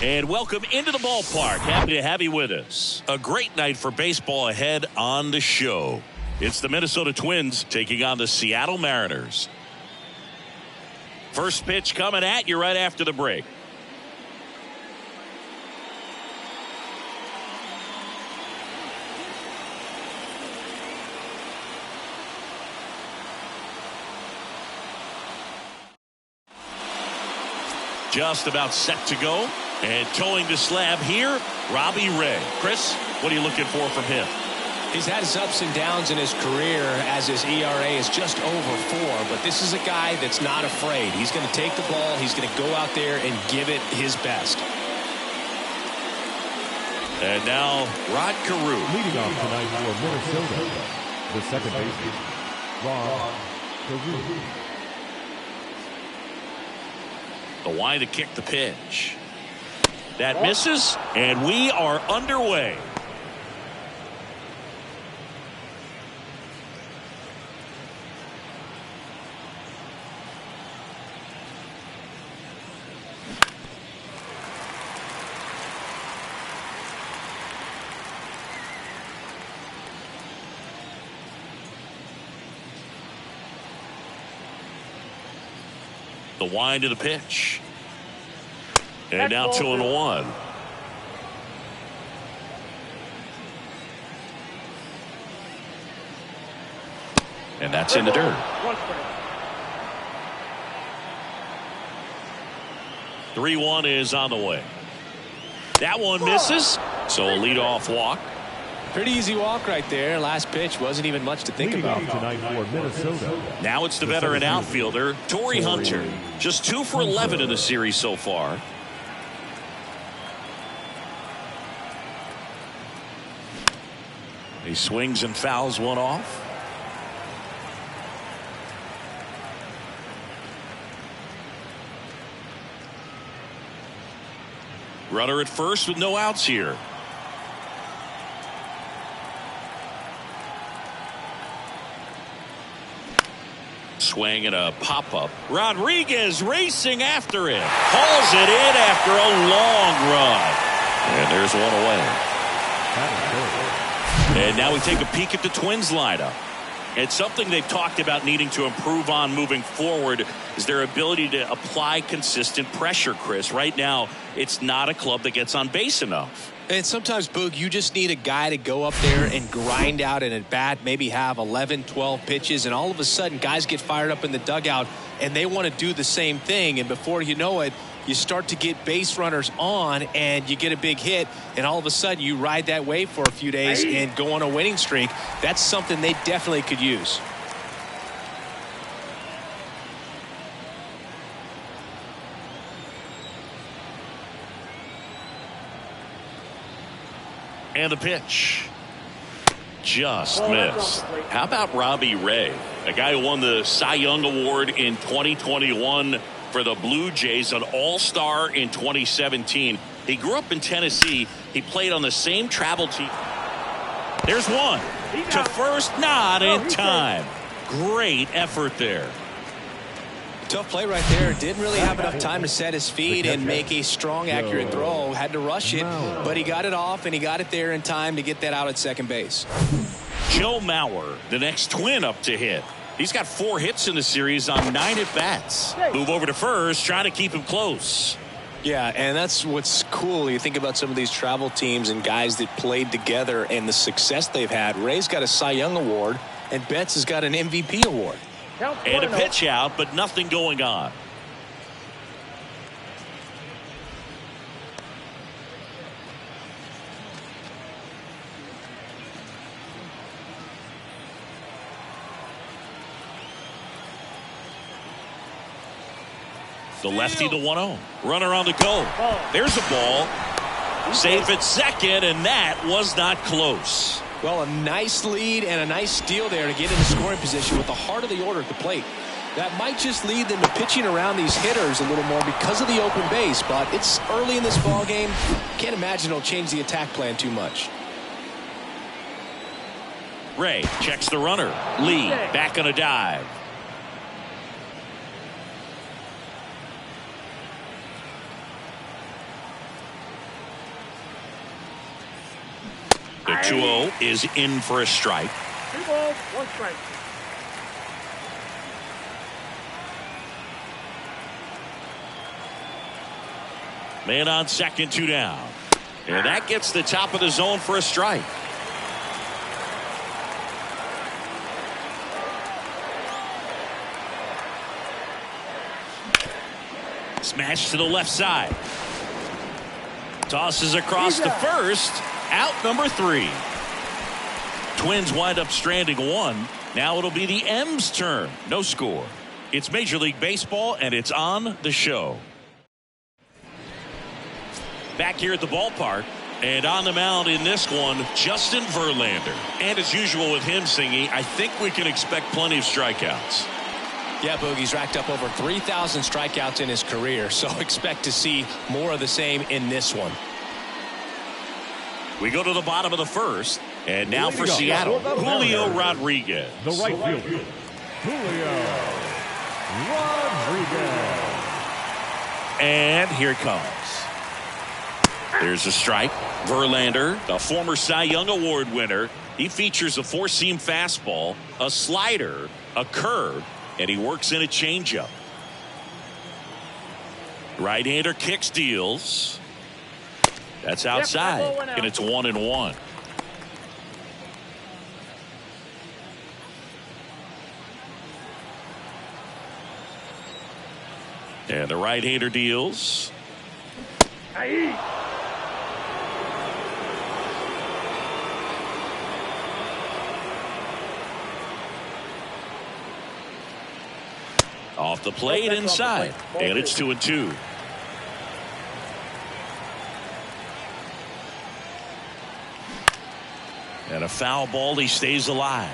And welcome into the ballpark. Happy to have you with us. A great night for baseball ahead on the show. It's the Minnesota Twins taking on the Seattle Mariners. First pitch coming at you right after the break. Just about set to go. And towing the slab here, Robbie Ray. Chris, what are you looking for from him? He's had his ups and downs in his career as his ERA is just over 4. But this is a guy that's not afraid. He's going to take the ball. He's going to go out there and give it his best. And now, Rod Carew. Leading off tonight for Minnesota, the second baseman, Rod Carew. The wind to kick the pitch. That misses, and we are underway. The wind to the pitch. And now 2-1. And that's in the dirt. 3-1 is on the way. That one misses. So a leadoff walk. Pretty easy walk right there. Last pitch wasn't even much to think about. Tonight for Minnesota. Now it's the veteran outfielder, Torrey Hunter. Just 2 for 11 in the series so far. He swings and fouls one off. Runner at first with no outs here. Swing and a pop-up. Rodriguez racing after it. Hauls it in after a long run. And there's one away. And now we take a peek at the Twins lineup. It's something they've talked about needing to improve on moving forward is their ability to apply consistent pressure, Chris. Right now, it's not a club that gets on base enough. And sometimes, Boog, you just need a guy to go up there and grind out an at-bat, maybe have 11, 12 pitches, and all of a sudden guys get fired up in the dugout and they want to do the same thing. And before you know it, you start to get base runners on and you get a big hit, and all of a sudden you ride that wave for a few days and go on a winning streak. That's something they definitely could use. And the pitch. Just missed. How about Robbie Ray, a guy who won the Cy Young Award in 2021 for the Blue Jays, an all-star in 2017. He grew up in Tennessee. He played on the same travel team. There's one. To first, not in time. Great effort there. Tough play right there. Didn't really have enough time to set his feet and make a strong, accurate throw. Had to rush it, but he got it off, and he got it there in time to get that out at second base. Joe Mauer, the next Twin up to hit. He's got 4 hits in the series on 9 at-bats. Move over to first, trying to keep him close. Yeah, and that's what's cool. You think about some of these travel teams and guys that played together and the success they've had. Ray's got a Cy Young Award, and Betts has got an MVP award. And a pitch out, but nothing going on. The lefty, the 1-0. Runner on the go. There's a ball. Safe at second, and that was not close. Well, a nice lead and a nice steal there to get into scoring position with the heart of the order at the plate. That might just lead them to pitching around these hitters a little more because of the open base, but it's early in this ball game. Can't imagine it'll change the attack plan too much. Ray checks the runner. Lee back on a dive. The 2-0 is in for a strike. 2 balls, 1 strike. Man on second, 2 down. And that gets the top of the zone for a strike. Smash to the left side. Tosses across the first. Out number 3. Twins wind up stranding 1. Now it'll be the M's turn. No score. It's Major League Baseball, and it's on the show. Back here at the ballpark, and on the mound in this one, Justin Verlander. And as usual with him, Singy, I think we can expect plenty of strikeouts. Yeah, Boogie's racked up over 3,000 strikeouts in his career, so expect to see more of the same in this one. We go to the bottom of the first, and now for Seattle, Julio Rodriguez. The right fielder, Julio Rodriguez. And here it comes. There's a strike. Verlander, a former Cy Young Award winner. He features a 4-seam fastball, a slider, a curve, and he works in a changeup. Right-hander kicks, deals. That's outside, and it's 1-1. And the right-hander deals. Off the plate inside, and it's 2-2. And a foul ball, he stays alive.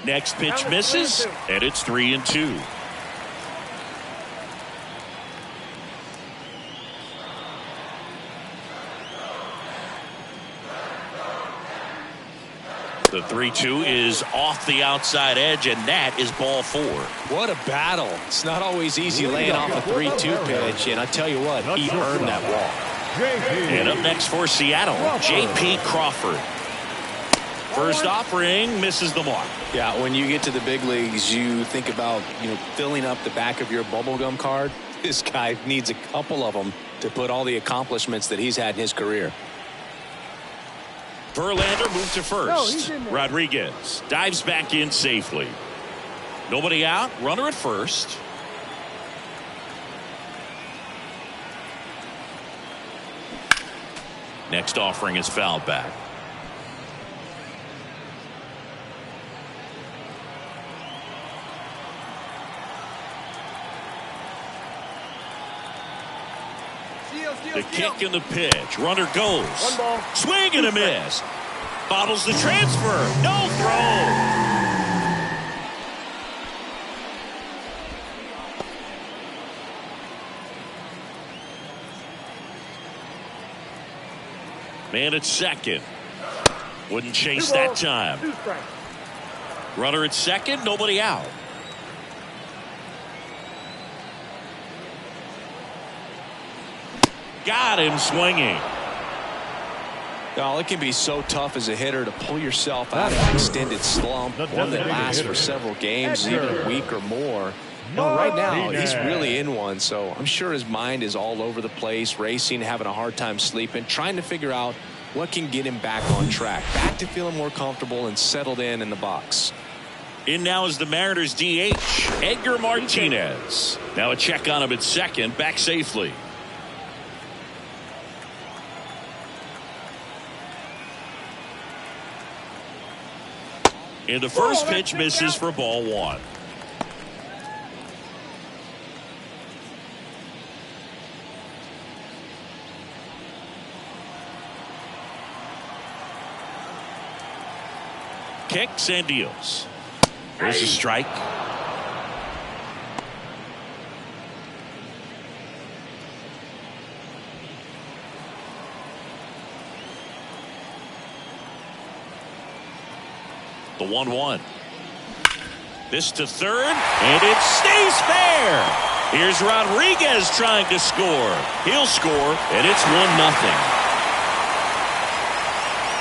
Next pitch misses, and it's 3-2. The 3-2 is off the outside edge, and that is ball 4. What a battle. It's not always easy laying off a 3-2 pitch, and I tell you what, he earned that walk. And up next for Seattle, J.P. Crawford. First offering misses the mark. Yeah, when you get to the big leagues, you think about, filling up the back of your bubblegum card. This guy needs a couple of them to put all the accomplishments that he's had in his career. Verlander moved to first. Rodriguez dives back in safely. Nobody out. Runner at first. Next offering is fouled back. The kick and the pitch. Runner goes. 1 ball. Swing and a miss. Bottles the transfer. No throw. Man at second. Wouldn't chase that time. 2 strikes. Runner at second. Nobody out. Got him swinging. Oh, it can be so tough as a hitter to pull yourself out of an extended slump, one that lasts for several games, even a week or more. Right now, he's really in one, so I'm sure his mind is all over the place, racing, having a hard time sleeping, trying to figure out what can get him back on track, back to feeling more comfortable and settled in the box. In now is the Mariners DH, Edgar Martinez. Now a check on him at second, back safely. And the first pitch misses for ball 1. Kicks and deals. There's a strike. The 1-1. This to third, and it stays fair. Here's Rodriguez trying to score. He'll score, and it's 1-0.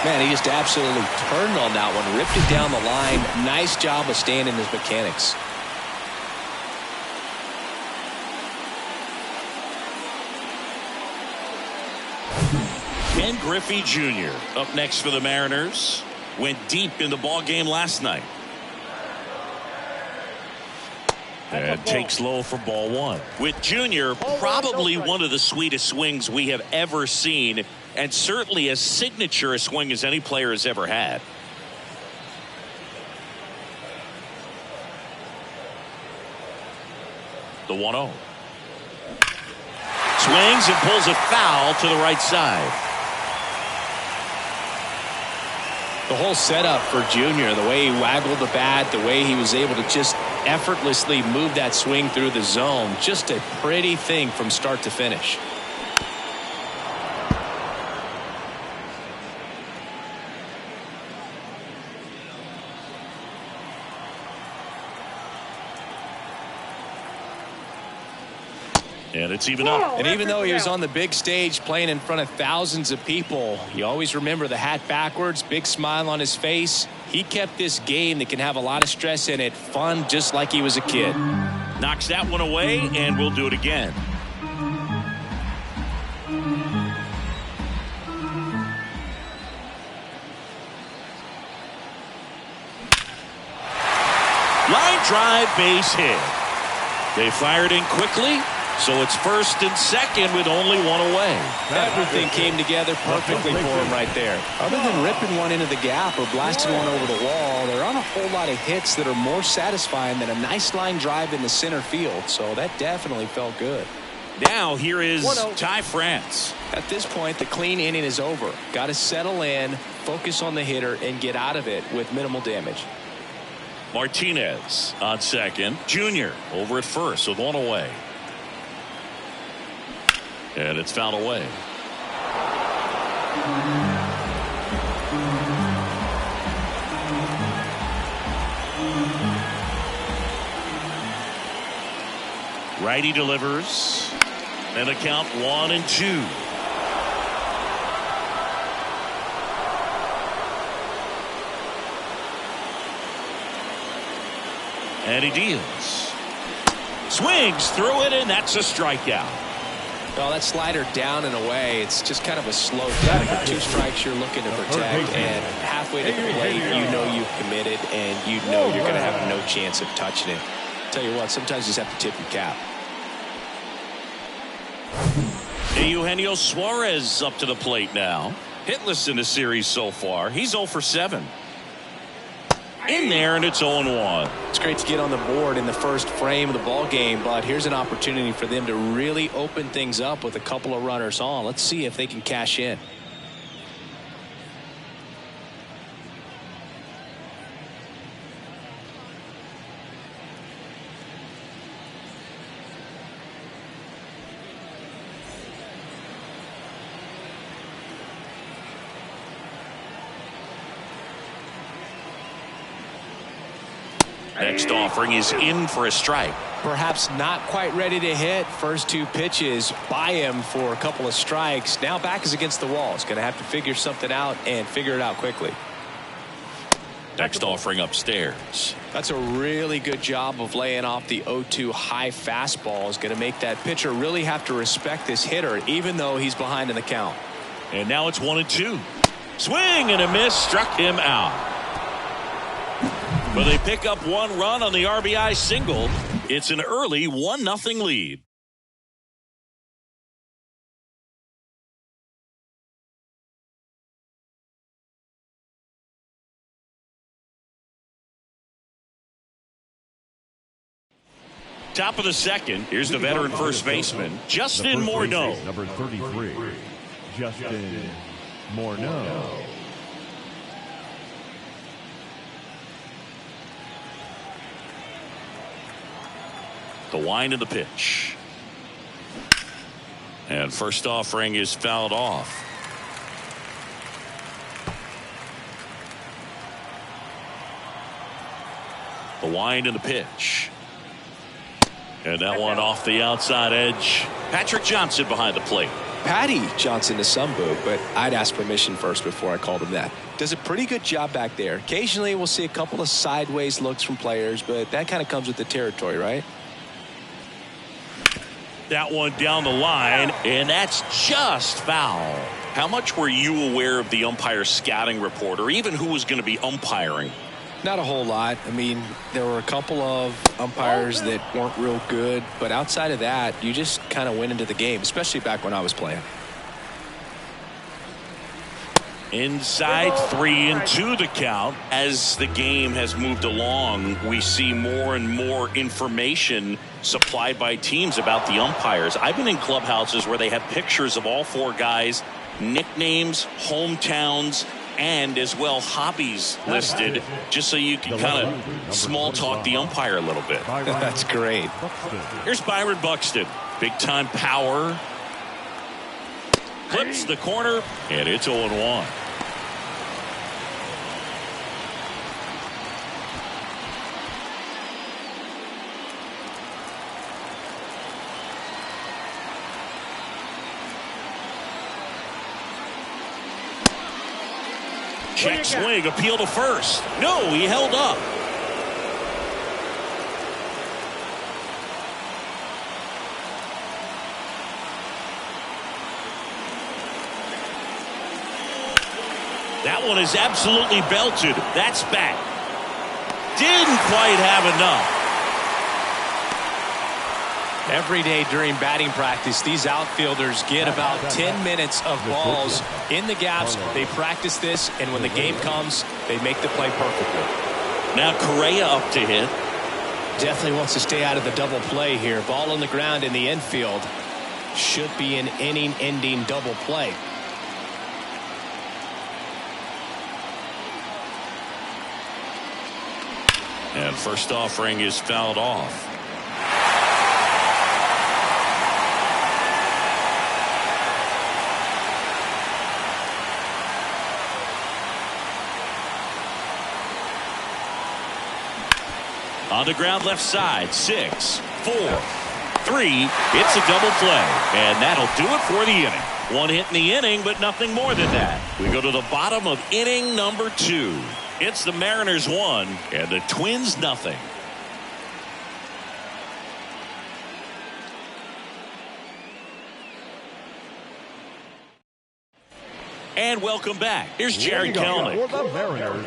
Man, he just absolutely turned on that one, ripped it down the line. Nice job of staying in his mechanics. Ken Griffey Jr. up next for the Mariners. Went deep in the ball game last night. And takes low for ball one. With Jr., probably one of the sweetest swings we have ever seen, and certainly as signature a swing as any player has ever had. The 1-0. Swings and pulls it foul to the right side. The whole setup for Junior, the way he waggled the bat, the way he was able to just effortlessly move that swing through the zone, just a pretty thing from start to finish. And it's even up. And even though he was on the big stage playing in front of thousands of people, you always remember the hat backwards, big smile on his face. He kept this game that can have a lot of stress in it fun, just like he was a kid. Knocks that one away, and we'll do it again. Line drive, base hit. They fired in quickly. So it's first and second with only one away. Everything came together perfectly for him right there. Other than ripping one into the gap or blasting one over the wall, there aren't a whole lot of hits that are more satisfying than a nice line drive in the center field. So that definitely felt good. Now here is Ty France. At this point, the clean inning is over. Got to settle in, focus on the hitter, and get out of it with minimal damage. Martinez on second. Junior over at first with one away. And it's fouled away. Righty delivers. And the count 1-2. And he deals. Swings through it, and that's a strikeout. Well, that slider down and away, it's just kind of a slow down. For 2 strikes you're looking to protect, and halfway to the plate, you know you've committed, and you know you're going to have no chance of touching it. Tell you what, sometimes you just have to tip your cap. Eugenio Suarez up to the plate now. Hitless in the series so far. He's 0 for 7. In there, and it's 0-1. It's great to get on the board in the first frame of the ball game, but here's an opportunity for them to really open things up with a couple of runners on. Let's see if they can cash in. Next offering is in for a strike. Perhaps not quite ready to hit. First 2 pitches by him for a couple of strikes. Now back is against the wall. He's going to have to figure something out and figure it out quickly. Next offering upstairs. That's a really good job of laying off the 0-2 high fastball. Is going to make that pitcher really have to respect this hitter, even though he's behind in the count. And now it's 1-2. Swing and a miss, struck him out. But they pick up 1 run on the RBI single. It's an early 1-0 lead. Top of the second. Here's the veteran first baseman, Justin Morneau. Number 33, Justin Morneau. The wind of the pitch. And first offering is fouled off. The wind and the pitch. And that one off the outside edge. Patrick Johnson behind the plate. Patty Johnson to some boo, but I'd ask permission first before I called him that. Does a pretty good job back there. Occasionally we'll see a couple of sideways looks from players, but that kind of comes with the territory, right? That one down the line, and that's just foul. How much were you aware of the umpire scouting report, or even who was going to be umpiring? Not a whole lot. I mean, there were a couple of umpires that weren't real good, but outside of that, you just kind of went into the game, especially back when I was playing. Inside 3-2 the count. As the game has moved along, we see more and more information supplied by teams about the umpires. I've been in clubhouses where they have pictures of all four guys, nicknames, hometowns, and as well hobbies listed, just so you can kind of small talk the umpire a little bit. That's great. Here's Byron Buxton. Big time power. Clips the corner, and it's 0-1. Check swing, appeal to first. No, he held up. That one is absolutely belted. That's back. Didn't quite have enough. Every day during batting practice, these outfielders get about 10 minutes of balls in the gaps. They practice this, and when the game comes, they make the play perfectly. Now Correa up to hit. Definitely wants to stay out of the double play here. Ball on the ground in the infield. Should be an inning-ending double play. And first offering is fouled off. On the ground left side, 6, 4, 3. It's a double play, and that'll do it for the inning. One hit in the inning, but nothing more than that. We go to the bottom of inning number 2. It's the Mariners 1 and the Twins nothing. And welcome back. Here's Jerry Kelenic. For the Mariners,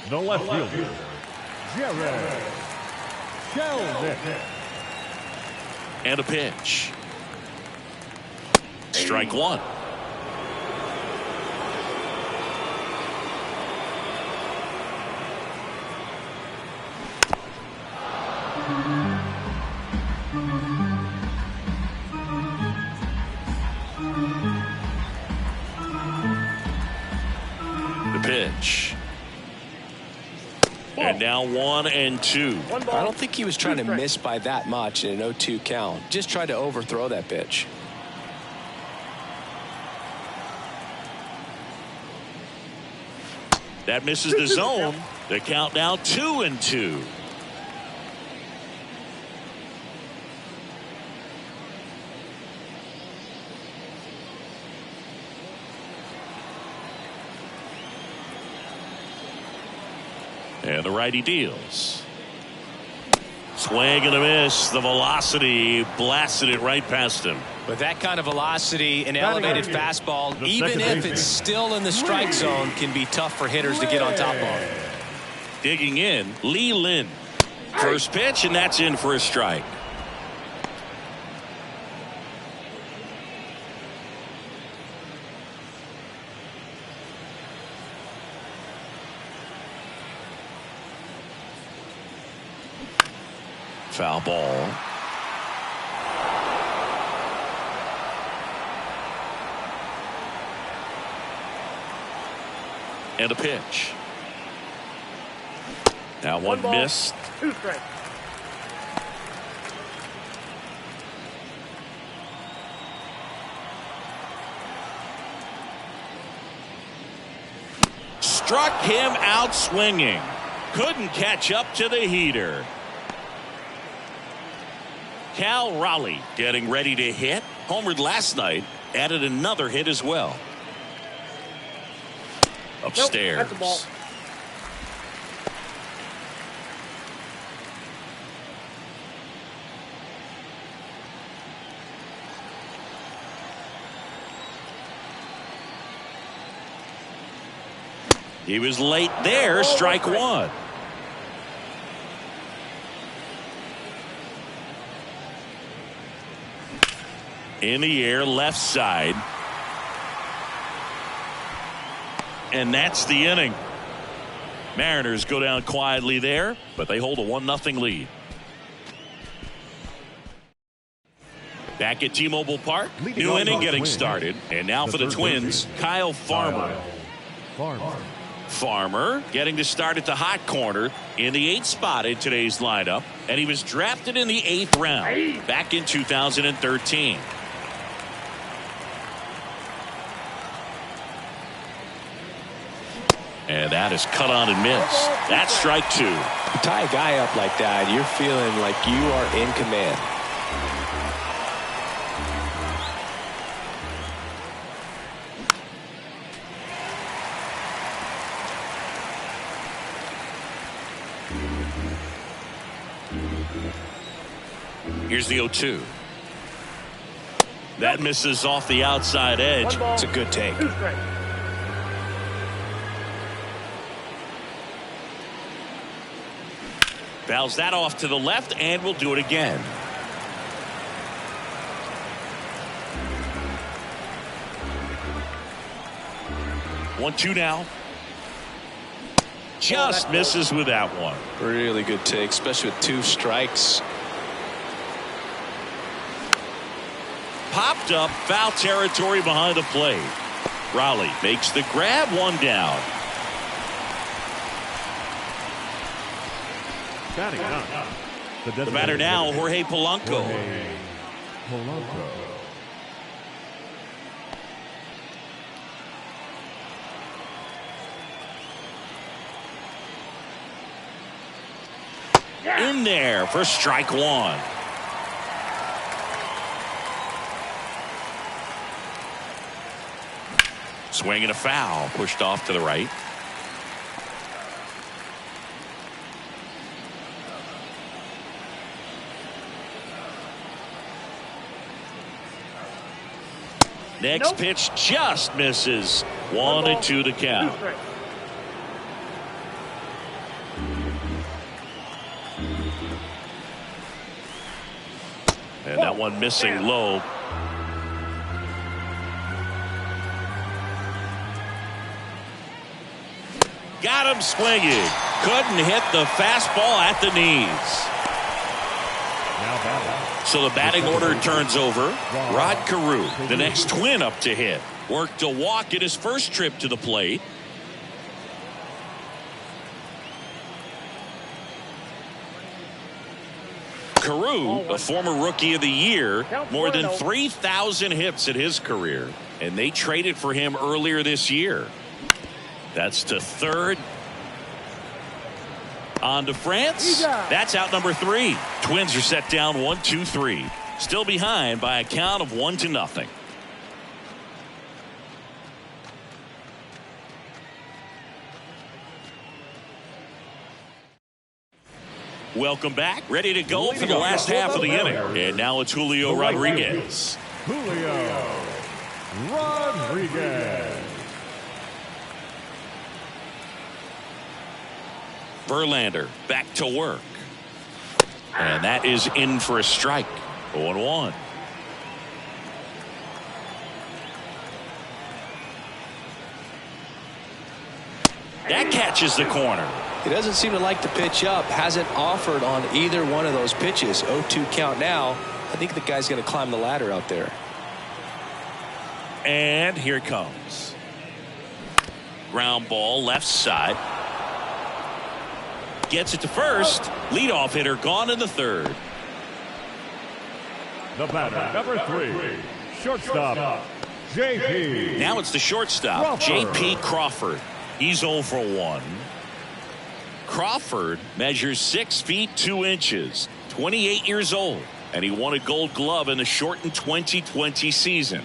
the left fielder, Jerry Kelenic. And a pitch. Strike one. The pitch. And now 1-2. I don't think he was trying to miss by that much in an 0-2 count. Just tried to overthrow that pitch. That misses the zone. The count now 2-2. And the righty deals. Swing and a miss. The velocity blasted it right past him. With that kind of velocity, an elevated fastball, even if it's still in the strike zone, can be tough for hitters to get on top of. Digging in, Lee Lin. First pitch, and that's in for a strike. Foul ball. And a pitch. Now one missed. 2 strikes. Struck him out swinging. Couldn't catch up to the heater. Cal Raleigh getting ready to hit. Homered last night. Added another hit as well. Upstairs. Nope, that's a ball. He was late there. Strike one. In the air, left side. And that's the inning. Mariners go down quietly there, but they hold a 1-0 lead. Back at T-Mobile Park, new inning getting started. And now for the Twins, Kyle Farmer. Farmer getting to start at the hot corner in the 8th spot in today's lineup. And he was drafted in the 8th round back in 2013. And that is cut on and missed. That's strike two. You tie a guy up like that, you're feeling like you are in command. Here's the 0-2. That misses off the outside edge. It's a good take. Fouls that off to the left, and we'll do it again. One-two now. Just misses with that one. Really good take, especially with 2 strikes. Popped up, foul territory behind the plate. Raleigh makes the grab, one down. Batting up. The batter now, Jorge Polanco. In there for strike one. Swing and a foul, pushed off to the right. Next pitch just misses. 1-2 to count. And that one missing low. Got him swinging. Couldn't hit the fastball at the knees. So the batting order turns over. Rod Carew, the next Twin up to hit. Worked a walk in his first trip to the plate. Carew, a former Rookie of the Year, more than 3,000 hits in his career. And they traded for him earlier this year. That's to third. On to France. That's out number 3. Twins are set down 1-2-3. Still behind by a count of 1-0. Welcome back. Ready to go for the last half of the inning. And now it's Julio Rodriguez. Julio Rodriguez. Verlander back to work. And that is in for a strike. 0-1. That catches the corner. He doesn't seem to like the pitch up. Hasn't offered on either one of those pitches. 0-2 count now. I think the guy's going to climb the ladder out there. And here it comes. Ground ball left side. Gets it to first. Leadoff hitter gone in the third. The batter, number 3, shortstop, J.P. Now it's the shortstop, J.P. Crawford. He's 0 for 1. Crawford measures 6 feet 2 inches, 28 years old, and he won a Gold Glove in the shortened 2020 season.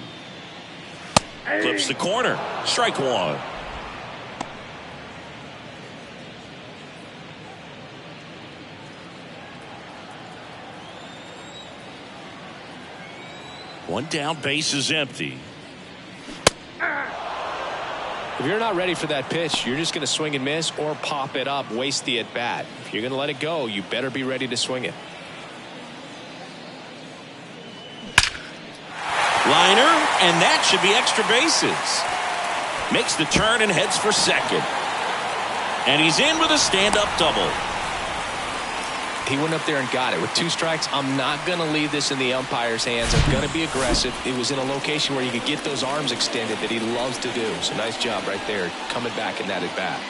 Clips the corner. Strike one. One down, base is empty. If you're not ready for that pitch, you're just going to swing and miss or pop it up, waste the at bat. If you're going to let it go, you better be ready to swing it. Liner, and that should be extra bases. Makes the turn and heads for second. And he's in with a stand-up double. He went up there and got it. With 2 strikes, I'm not going to leave this in the umpire's hands. I'm going to be aggressive. It was in a location where you could get those arms extended that he loves to do. So nice job right there, coming back in that at bat.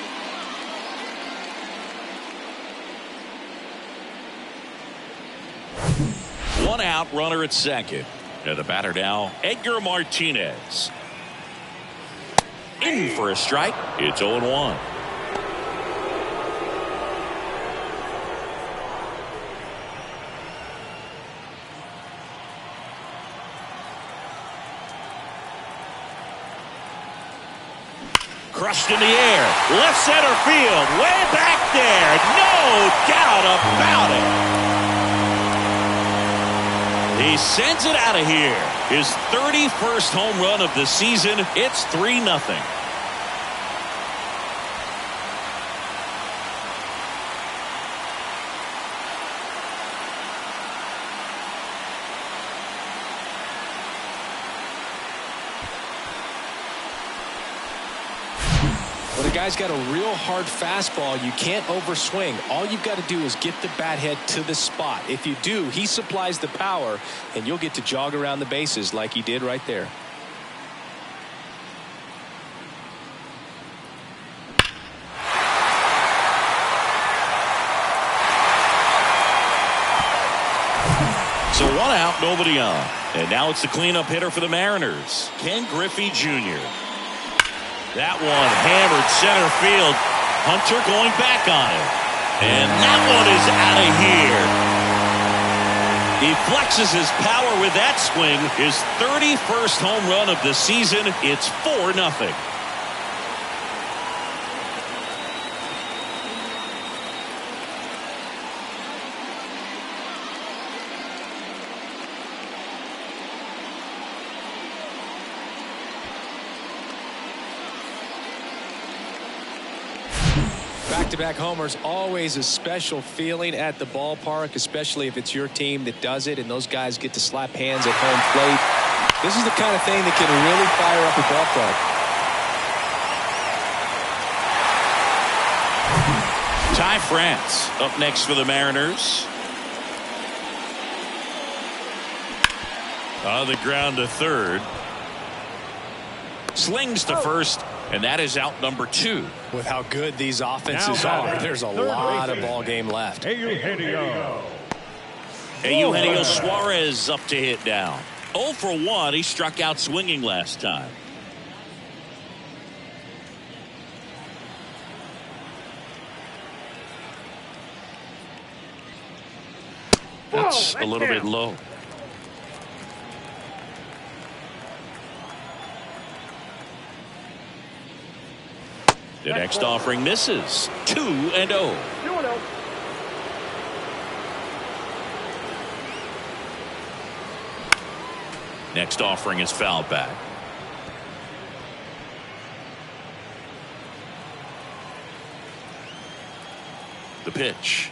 One out, runner at second. And the batter now, Edgar Martinez. In for a strike. It's 0-1. Crushed in the air. Left center field. Way back there. No doubt about it. He sends it out of here. His 31st home run of the season. It's 3-0. When a guy's got a real hard fastball, you can't overswing. All you've got to do is get the bat head to the spot. If you do, he supplies the power, and you'll get to jog around the bases like he did right there. So 1 out, nobody on. And now it's the cleanup hitter for the Mariners, Ken Griffey Jr. That one hammered center field. Hunter going back on it. And that one is out of here. He flexes his power with that swing. His 31st home run of the season. It's 4-0. Back-to-back homers, always a special feeling at the ballpark, especially if it's your team that does it and those guys get to slap hands at home plate. This is the kind of thing that can really fire up a ballpark. Ty France up next for the Mariners. On the ground to third. Slings to first. And that is out number 2. With how good these offenses are, there's a lot of ball game left. Eugenio Suarez up to hit down. 0 for 1. He struck out swinging last time. That's a little bit low. The next offering misses. 2-0. Next offering is fouled back. The pitch.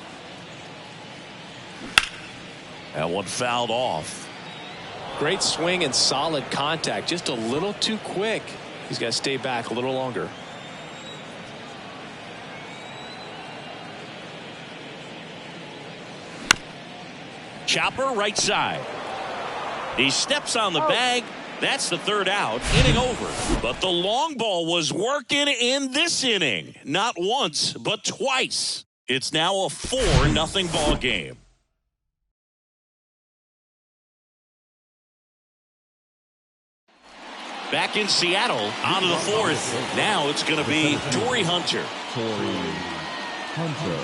That one fouled off. Great swing and solid contact. Just a little too quick. He's got to stay back a little longer. Chopper right side. He steps on the bag. That's the 3rd out. Inning over. But the long ball was working in this inning. Not once, but twice. It's now a 4-0 ball game. Back in Seattle, on to the 4th. Now it's going to be Torrey Hunter. Hunter.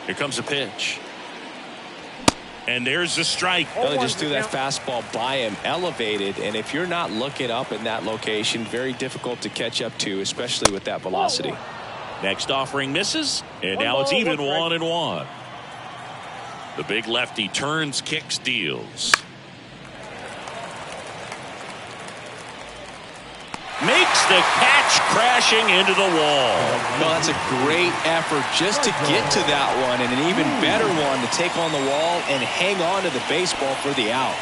Here comes a pitch. And there's the strike. Well, they just threw that fastball by him, elevated, and if you're not looking up in that location, very difficult to catch up to, especially with that velocity. Next offering misses, and now it's even 1-1. The big lefty turns, kicks, deals. Makes the catch, crashing into the wall. Well, that's a great effort just to get to that one, and an even better one to take on the wall and hang on to the baseball for the out.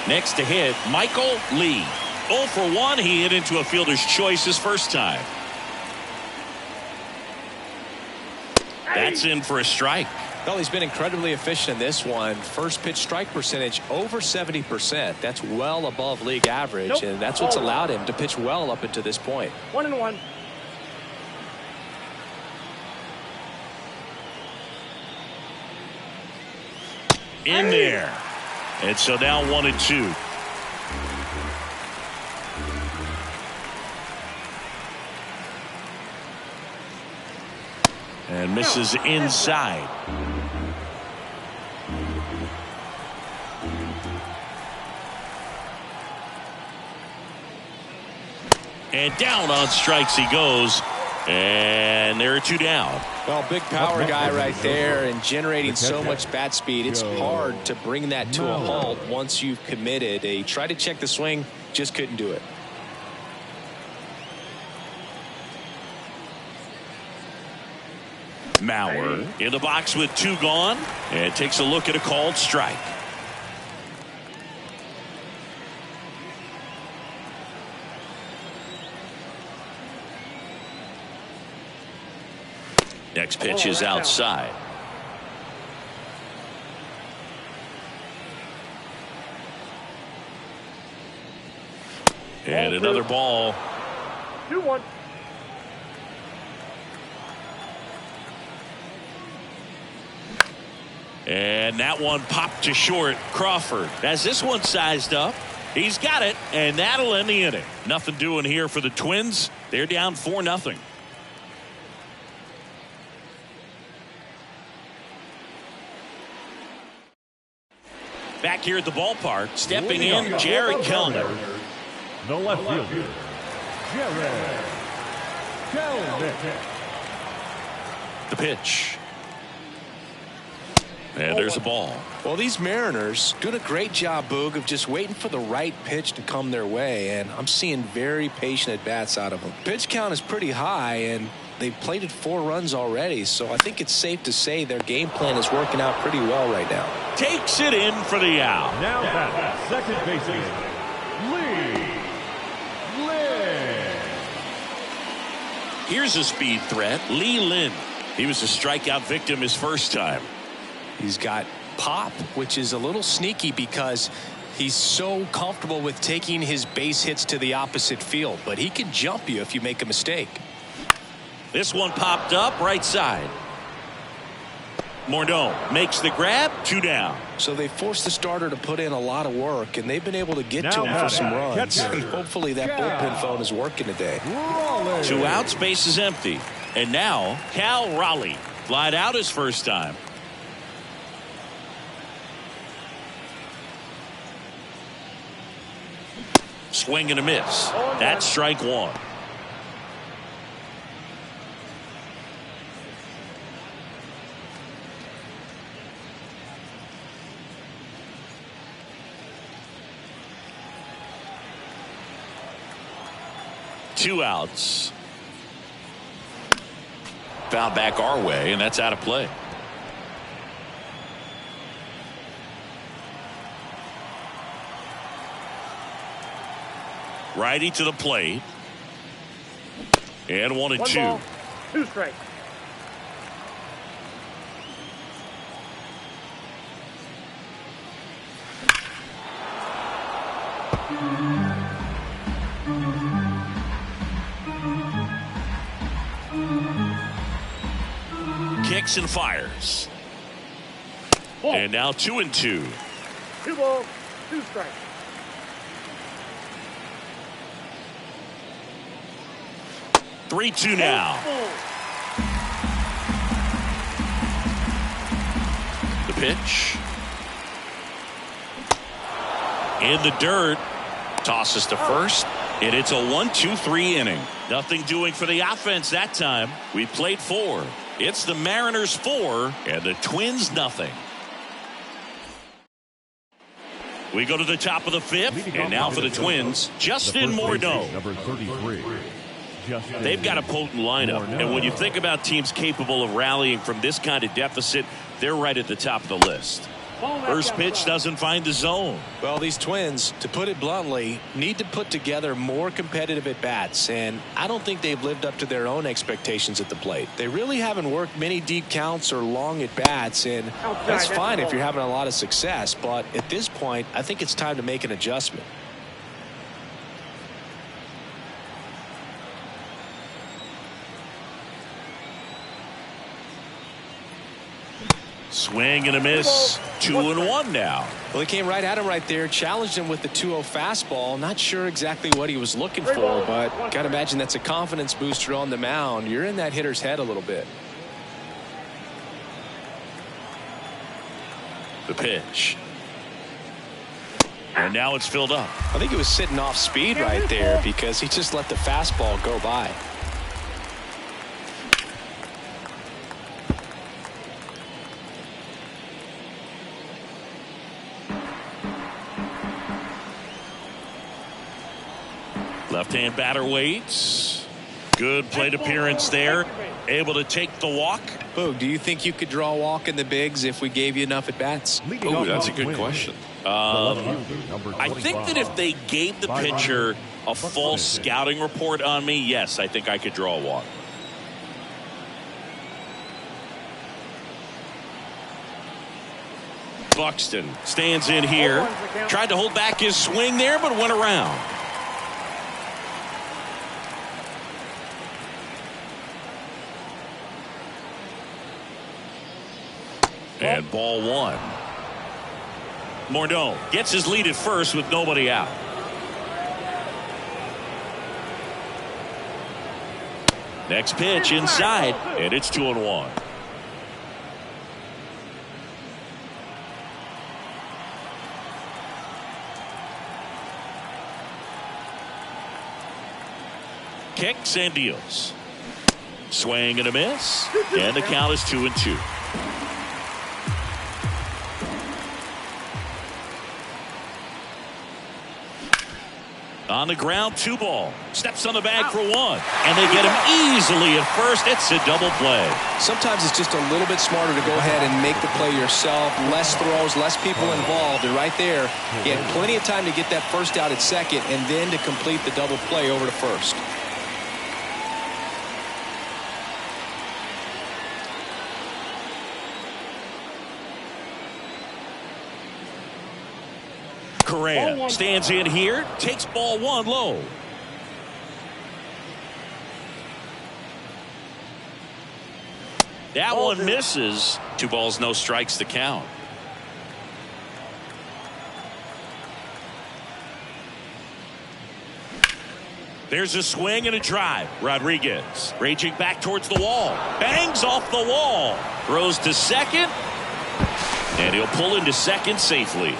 Next to hit, Michael Lee. 0 for 1. He hit into a fielder's choice his first time. That's in for a strike. Well, he's been incredibly efficient in this one. First pitch strike percentage over 70%. That's well above league average, and that's what's allowed him to pitch well up until this point. 1-1. In there. And so now 1-2. And misses inside. And down on strikes he goes. And there are 2 down. Well, big power guy right there and generating so much bat speed. It's hard to bring that to a halt once you've committed. He tried to check the swing, just couldn't do it. Mauer in the box with 2 gone and takes a look at a called strike. Next pitch is outside. And another ball. 2-1. And that one popped to short. Crawford has this one sized up. He's got it, and that'll end the inning. Nothing doing here for the Twins. They're down 4-0. Back here at the ballpark, stepping in, Jared Kellner. The left fielder, Jared Kellner. The pitch. And there's a ball. Well, these Mariners doing a great job, Boog, of just waiting for the right pitch to come their way, and I'm seeing very patient at-bats out of them. Pitch count is pretty high, and they've plated 4 runs already, so I think it's safe to say their game plan is working out pretty well right now. Takes it in for the out. Now at second baseman, Lee Lin. Here's a speed threat, Lee Lin. He was a strikeout victim his first time. He's got pop, which is a little sneaky because he's so comfortable with taking his base hits to the opposite field, but he can jump you if you make a mistake. This one popped up right side. Morneau makes the grab, 2 down. So they forced the starter to put in a lot of work, and they've been able to get to him for some runs. And hopefully that bullpen phone is working today. 2 outs, base is empty. And now Cal Raleigh flied out his first time. Swing and a miss. That's strike 1. Two outs. Foul back our way, and that's out of play. Righty to the plate. And 1-2. 1 ball, 2 strikes. Kicks and fires. Ball. And now 2-2. 2 balls, 2 strikes. Three-two now. pitch. In the dirt. Tosses to first. And it's a 1-2-3 inning. Nothing doing for the offense that time. We played 4. It's the Mariners 4 and the Twins nothing. We go to the top of the 5th, and now for the Twins, Justin Morneau. Number 33. They've got a potent lineup, and when you think about teams capable of rallying from this kind of deficit, they're right at the top of the list. First pitch doesn't find the zone. Well, these Twins, to put it bluntly, need to put together more competitive at-bats, and I don't think they've lived up to their own expectations at the plate. They really haven't worked many deep counts or long at-bats, and that's fine if you're having a lot of success, but at this point, I think it's time to make an adjustment. Swing and a miss. 2-1 now. Well, he came right at him right there, challenged him with the 2-0 fastball. Not sure exactly what he was looking for, but got to imagine that's a confidence booster on the mound. You're in that hitter's head a little bit. The pitch. And now it's filled up. I think he was sitting off speed right there because he just let the fastball go by. Left-hand batter waits. Good plate appearance there. Able to take the walk. Boog, do you think you could draw a walk in the bigs if we gave you enough at-bats? Oh, that's a good question. I think that if they gave the pitcher a false scouting report on me, yes, I think I could draw a walk. Buxton stands in here. Tried to hold back his swing there, but went around. And ball 1. Morneau gets his lead at first with nobody out. Next pitch inside, and it's 2-1. Kicks and deals. Swing and a miss, and the count is 2-2. On the ground, 2 ball. Steps on the bag for 1. And they get him easily at first. It's a double play. Sometimes it's just a little bit smarter to go ahead and make the play yourself. Less throws, less people involved. And right there, he had plenty of time to get that first out at second and then to complete the double play over to first. Correa stands in here, takes ball 1 low. That one misses. 2 balls, no strikes to count. There's a swing and a drive. Rodriguez raging back towards the wall. Bangs off the wall. Throws to second. And he'll pull into second safely.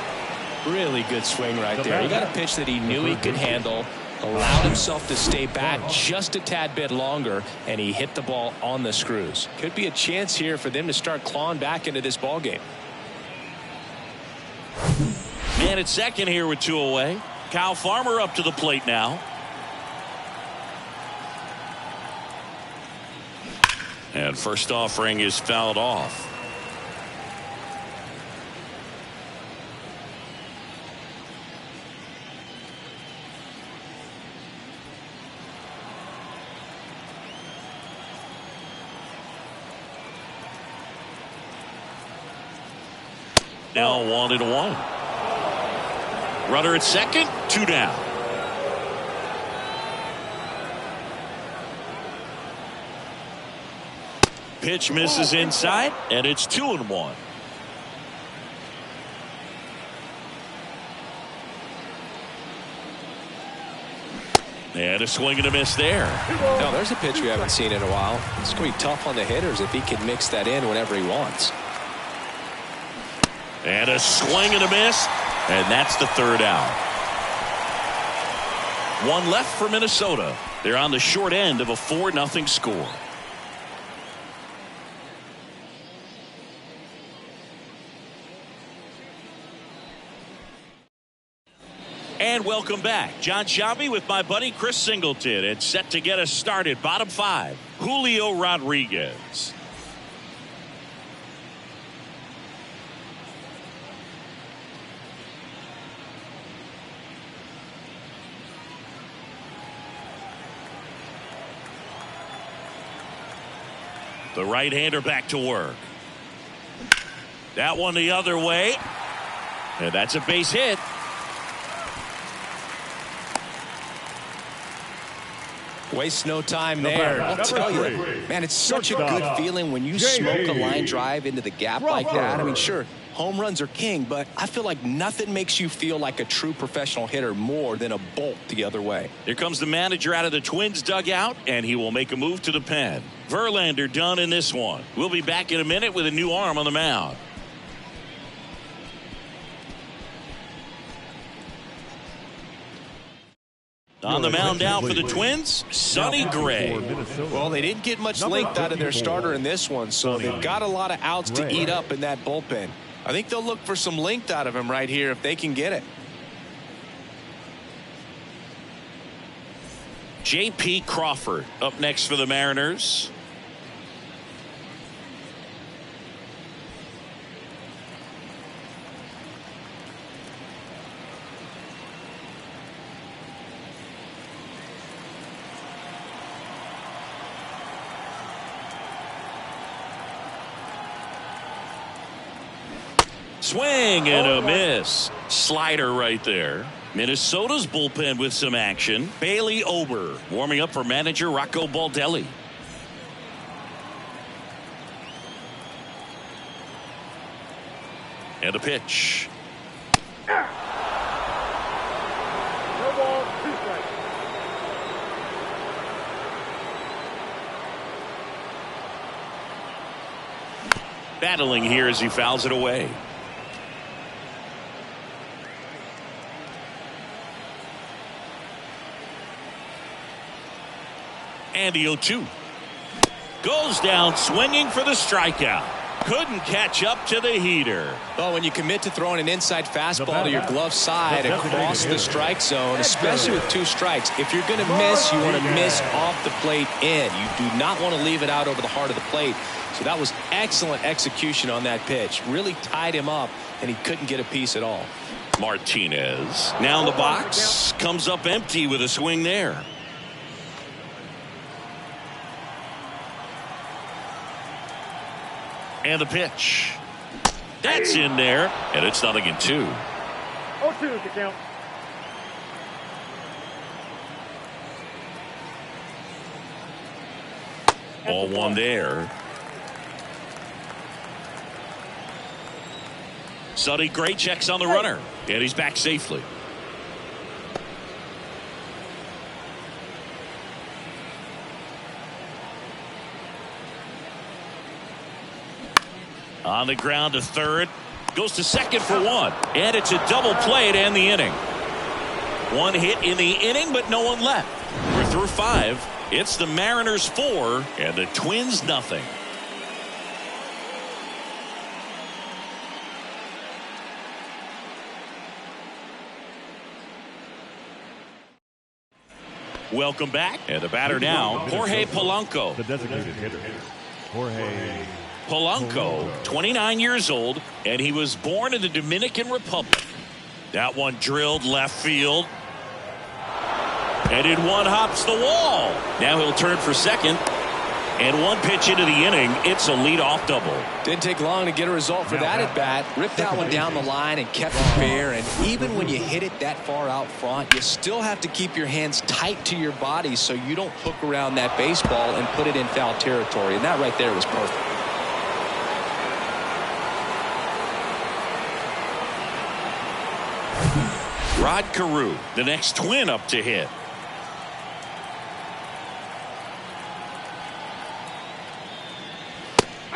Really good swing right there. He got a pitch that he knew he could handle, allowed himself to stay back just a tad bit longer, and he hit the ball on the screws. Could be a chance here for them to start clawing back into this ball game. Man at second here with 2 away. Kyle Farmer up to the plate now. And first offering is fouled off. Now 1-1. Runner at second, 2 down. Pitch misses inside, and it's 2-1. And a swing and a miss there. No, there's a pitch we haven't seen in a while. It's going to be tough on the hitters if he can mix that in whenever he wants. And a swing and a miss, and that's the third out. One left for Minnesota. They're on the short end of a 4-0 score. And welcome back. John Sciambi with my buddy Chris Singleton. And set to get us started. Bottom 5, Julio Rodriguez. The right-hander back to work. That one the other way. And that's a base hit. Waste no time there. I'll tell you, man, it's such a good feeling when you smoke a line drive into the gap like that. I mean, sure, home runs are king, but I feel like nothing makes you feel like a true professional hitter more than a bolt the other way. Here comes the manager out of the Twins dugout, and he will make a move to the pen. Verlander done in this one. We'll be back in a minute with a new arm on the mound. On the mound now for the Twins, Sonny Gray. Well, they didn't get much length out of their starter in this one, so they've got a lot of outs to eat up in that bullpen. I think they'll look for some length out of him right here if they can get it. J.P. Crawford up next for the Mariners. Swing and a miss. Slider right there. Minnesota's bullpen with some action. Bailey Ober warming up for manager Rocco Baldelli. And a pitch. No ball, 2 strikes. Battling here as he fouls it away. And the 0-2 goes down swinging for the strikeout. Couldn't catch up to the heater. Well, when you commit to throwing an inside fastball to your glove side across the strike zone, especially with 2 strikes, if you're going to miss, you want to miss off the plate in. You do not want to leave it out over the heart of the plate. So that was excellent execution on that pitch. Really tied him up, and he couldn't get a piece at all. Martinez now in the box, comes up empty with a swing there. And the pitch. That's in there, and it's 0-2. 0-2 is the count. Ball 1 there. Sonny Gray checks on the runner, and he's back safely. On the ground to third. Goes to second for 1. And it's a double play to end the inning. 1 hit in the inning, but no one left. We're through 5. It's the Mariners 4 and the Twins nothing. Welcome back. And the batter now, Jorge Polanco. The designated hitter, Jorge Polanco, 29 years old, and he was born in the Dominican Republic. That one drilled left field. And in one hops the wall. Now he'll turn for second. And 1 pitch into the inning, it's a leadoff double. Didn't take long to get a result for that at bat. Ripped that one down the line and kept it fair. And even when you hit it that far out front, you still have to keep your hands tight to your body so you don't hook around that baseball and put it in foul territory. And that right there was perfect. Rod Carew, the next Twin up to hit.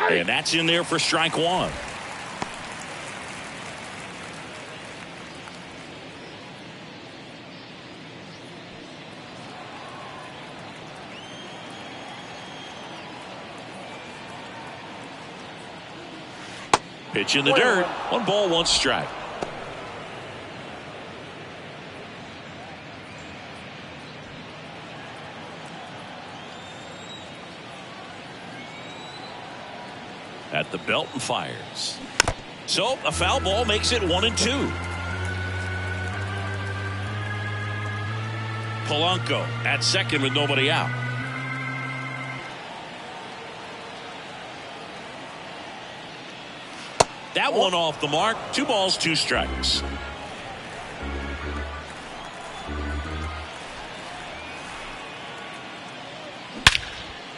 And that's in there for strike 1. Pitch in the dirt. 1 ball, 1 strike. At the belt and fires. So a foul ball makes it 1-2. Polanco at second with nobody out. That one off the mark. 2 balls, 2 strikes.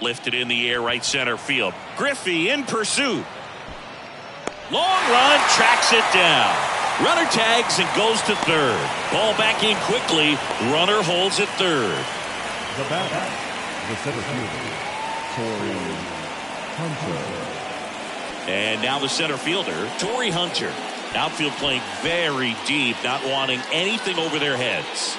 Lifted in the air, right center field. Griffey in pursuit. Long run, tracks it down. Runner tags and goes to third. Ball back in quickly. Runner holds at third. The batter, the center fielder, Torii Hunter. And now the center fielder, Torii Hunter. Outfield playing very deep, not wanting anything over their heads.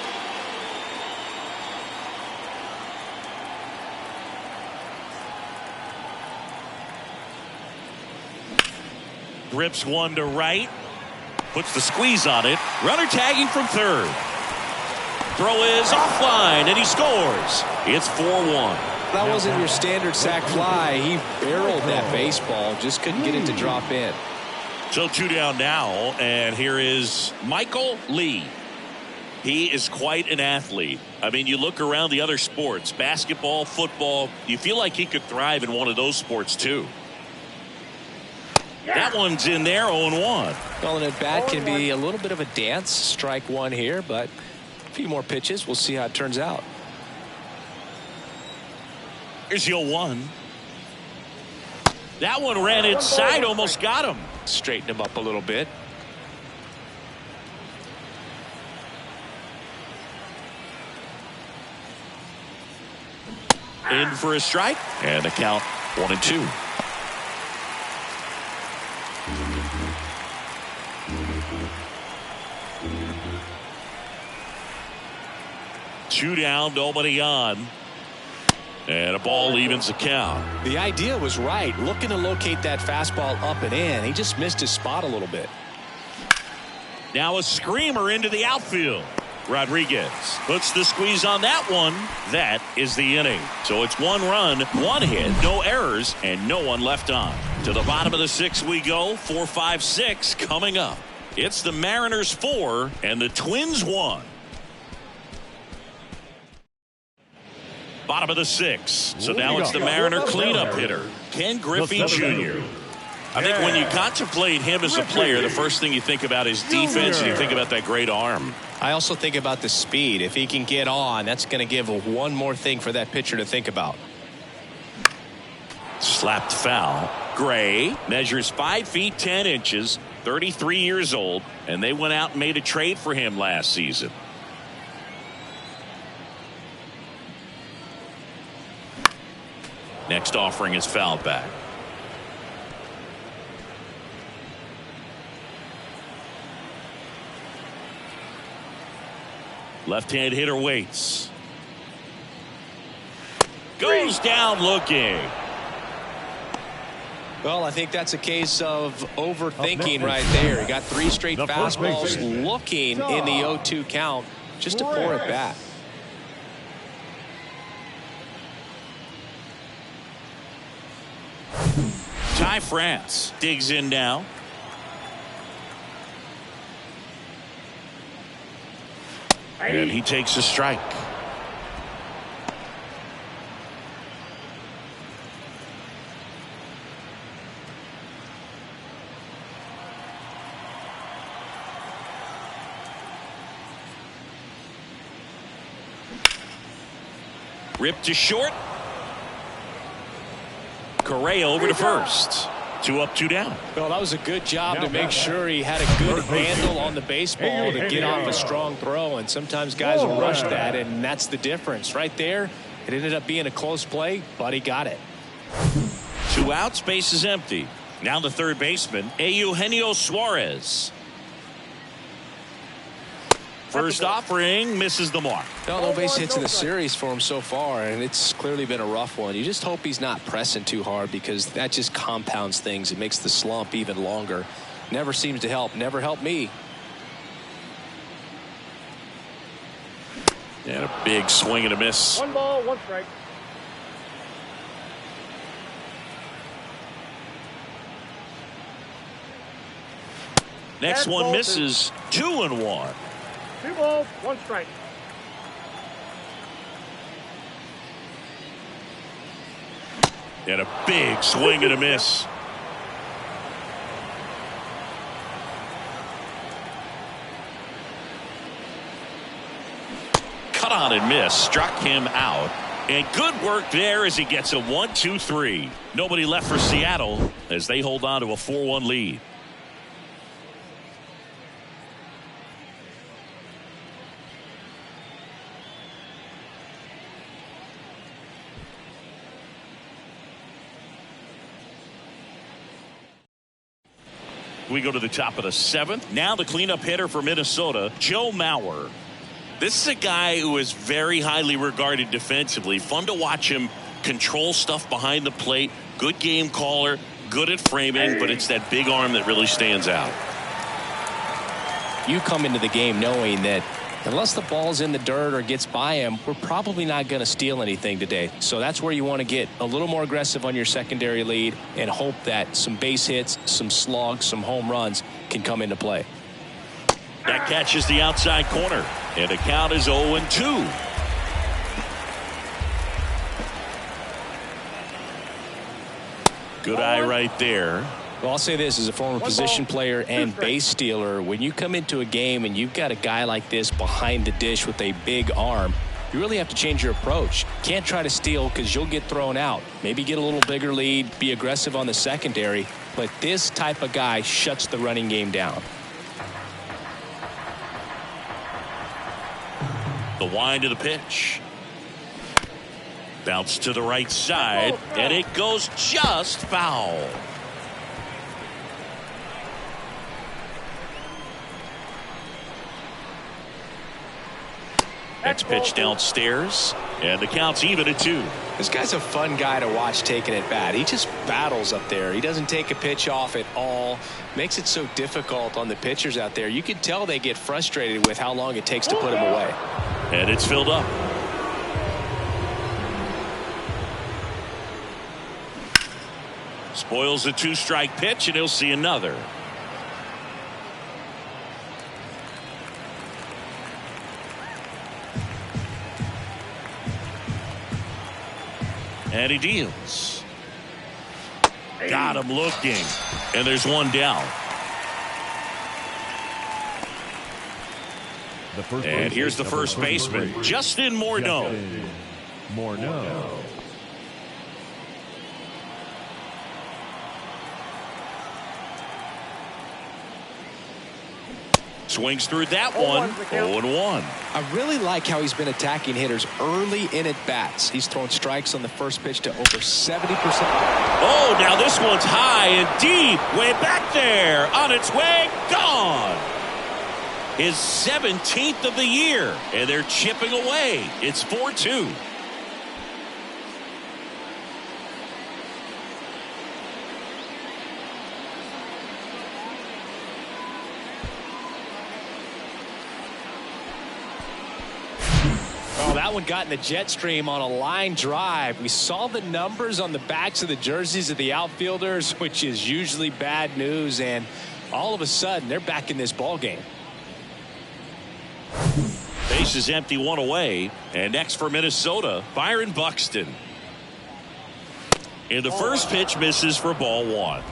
Grips one to right. Puts the squeeze on it. Runner tagging from third. Throw is offline, and he scores. It's 4-1. That wasn't your standard sac fly. He barreled that baseball, just couldn't get it to drop in. So 2 down now, and here is Michael Lee. He is quite an athlete. I mean, you look around the other sports, basketball, football, you feel like he could thrive in one of those sports too. That one's in there, 0-1. Well, and at bat can be a little bit of a dance. Strike one here, but a few more pitches. We'll see how it turns out. Here's the 0-1. That one ran inside, almost got him. Straighten him up a little bit. In for a strike, and the count 1-2. Two down, nobody on. And a ball evens the count. The idea was right. Looking to locate that fastball up and in. He just missed his spot a little bit. Now a screamer into the outfield. Rodriguez puts the squeeze on that one. That is the inning. So it's 1 run, 1 hit, no errors, and no one left on. To the bottom of the 6th we go. 4, 5, 6 coming up. It's the Mariners 4 and the Twins 1. Bottom of the 6th. So now it's the Mariner cleanup hitter, Ken Griffey Jr. I think when you contemplate him as a player, the first thing you think about is defense, and you think about that great arm. I also think about the speed. If he can get on, that's going to give one more thing for that pitcher to think about. Slapped foul. Gray measures 5 feet 10 inches, 33 years old, and they went out and made a trade for him last season. Next offering is fouled back. Left-hand hitter waits. Goes down looking. Well, I think that's a case of overthinking right there. He got 3 straight fastballs looking in the 0-2 count just to pour it back. Ty France digs in now. And he takes a strike. Ripped to short. Correa over to first. 2 up, 2 down. Well, that was a good job to make sure he had a good handle on the baseball to get off a strong throw. And sometimes guys will rush that, and that's the difference. Right there, it ended up being a close play, but he got it. 2 outs, base is empty. Now the third baseman, Eugenio Suarez. First offering misses the mark. No base hits in the series for him so far, and it's clearly been a rough one. You just hope he's not pressing too hard, because that just compounds things. It makes the slump even longer. Never seems to help. Never helped me. And a big swing and a miss. 1 ball, 1 strike. Next Bad one ball, misses. 2-1. 2 balls, 1 strike. And a big swing and a miss. Cut on and miss. Struck him out. And good work there as he gets a 1-2-3. Nobody left for Seattle as they hold on to a 4-1 lead. We go to the top of the 7th. Now the cleanup hitter for Minnesota, Joe Mauer. This is a guy who is very highly regarded defensively. Fun to watch him control stuff behind the plate. Good game caller, good at framing, but it's that big arm that really stands out. You come into the game knowing that unless the ball's in the dirt or gets by him, we're probably not going to steal anything today. So that's where you want to get a little more aggressive on your secondary lead and hope that some base hits, some slugs, some home runs can come into play. That catches the outside corner, and the count is 0-2. Good eye right there. Well, I'll say this as a former position player and base stealer. When you come into a game and you've got a guy like this behind the dish with a big arm, you really have to change your approach. Can't try to steal because you'll get thrown out. Maybe get a little bigger lead, be aggressive on the secondary. But this type of guy shuts the running game down. The wind of the pitch. Bounce to the right side, and it goes just foul. Next pitch downstairs, and the count's even at 2. This guy's a fun guy to watch taking at bat. He just battles up there. He doesn't take a pitch off at all. Makes it so difficult on the pitchers out there. You can tell they get frustrated with how long it takes to put him away. And it's filled up. Spoils the 2-strike pitch, and he'll see another. And he deals. Got him looking. And there's one down. And here's the first baseman, Justin Morneau. Swings through that one. 0-1. I really like how he's been attacking hitters early in at bats. He's thrown strikes on the first pitch to over 70%. Oh, now this one's high and deep. Way back there. On its way. Gone. His 17th of the year. And they're chipping away. It's 4-2. That one got in the jet stream on a line drive. We saw the numbers on the backs of the jerseys of the outfielders, which is usually bad news, and all of a sudden they're back in this ball game. Base is empty, one away, and next for Minnesota, Byron Buxton. And the first pitch misses for ball 1.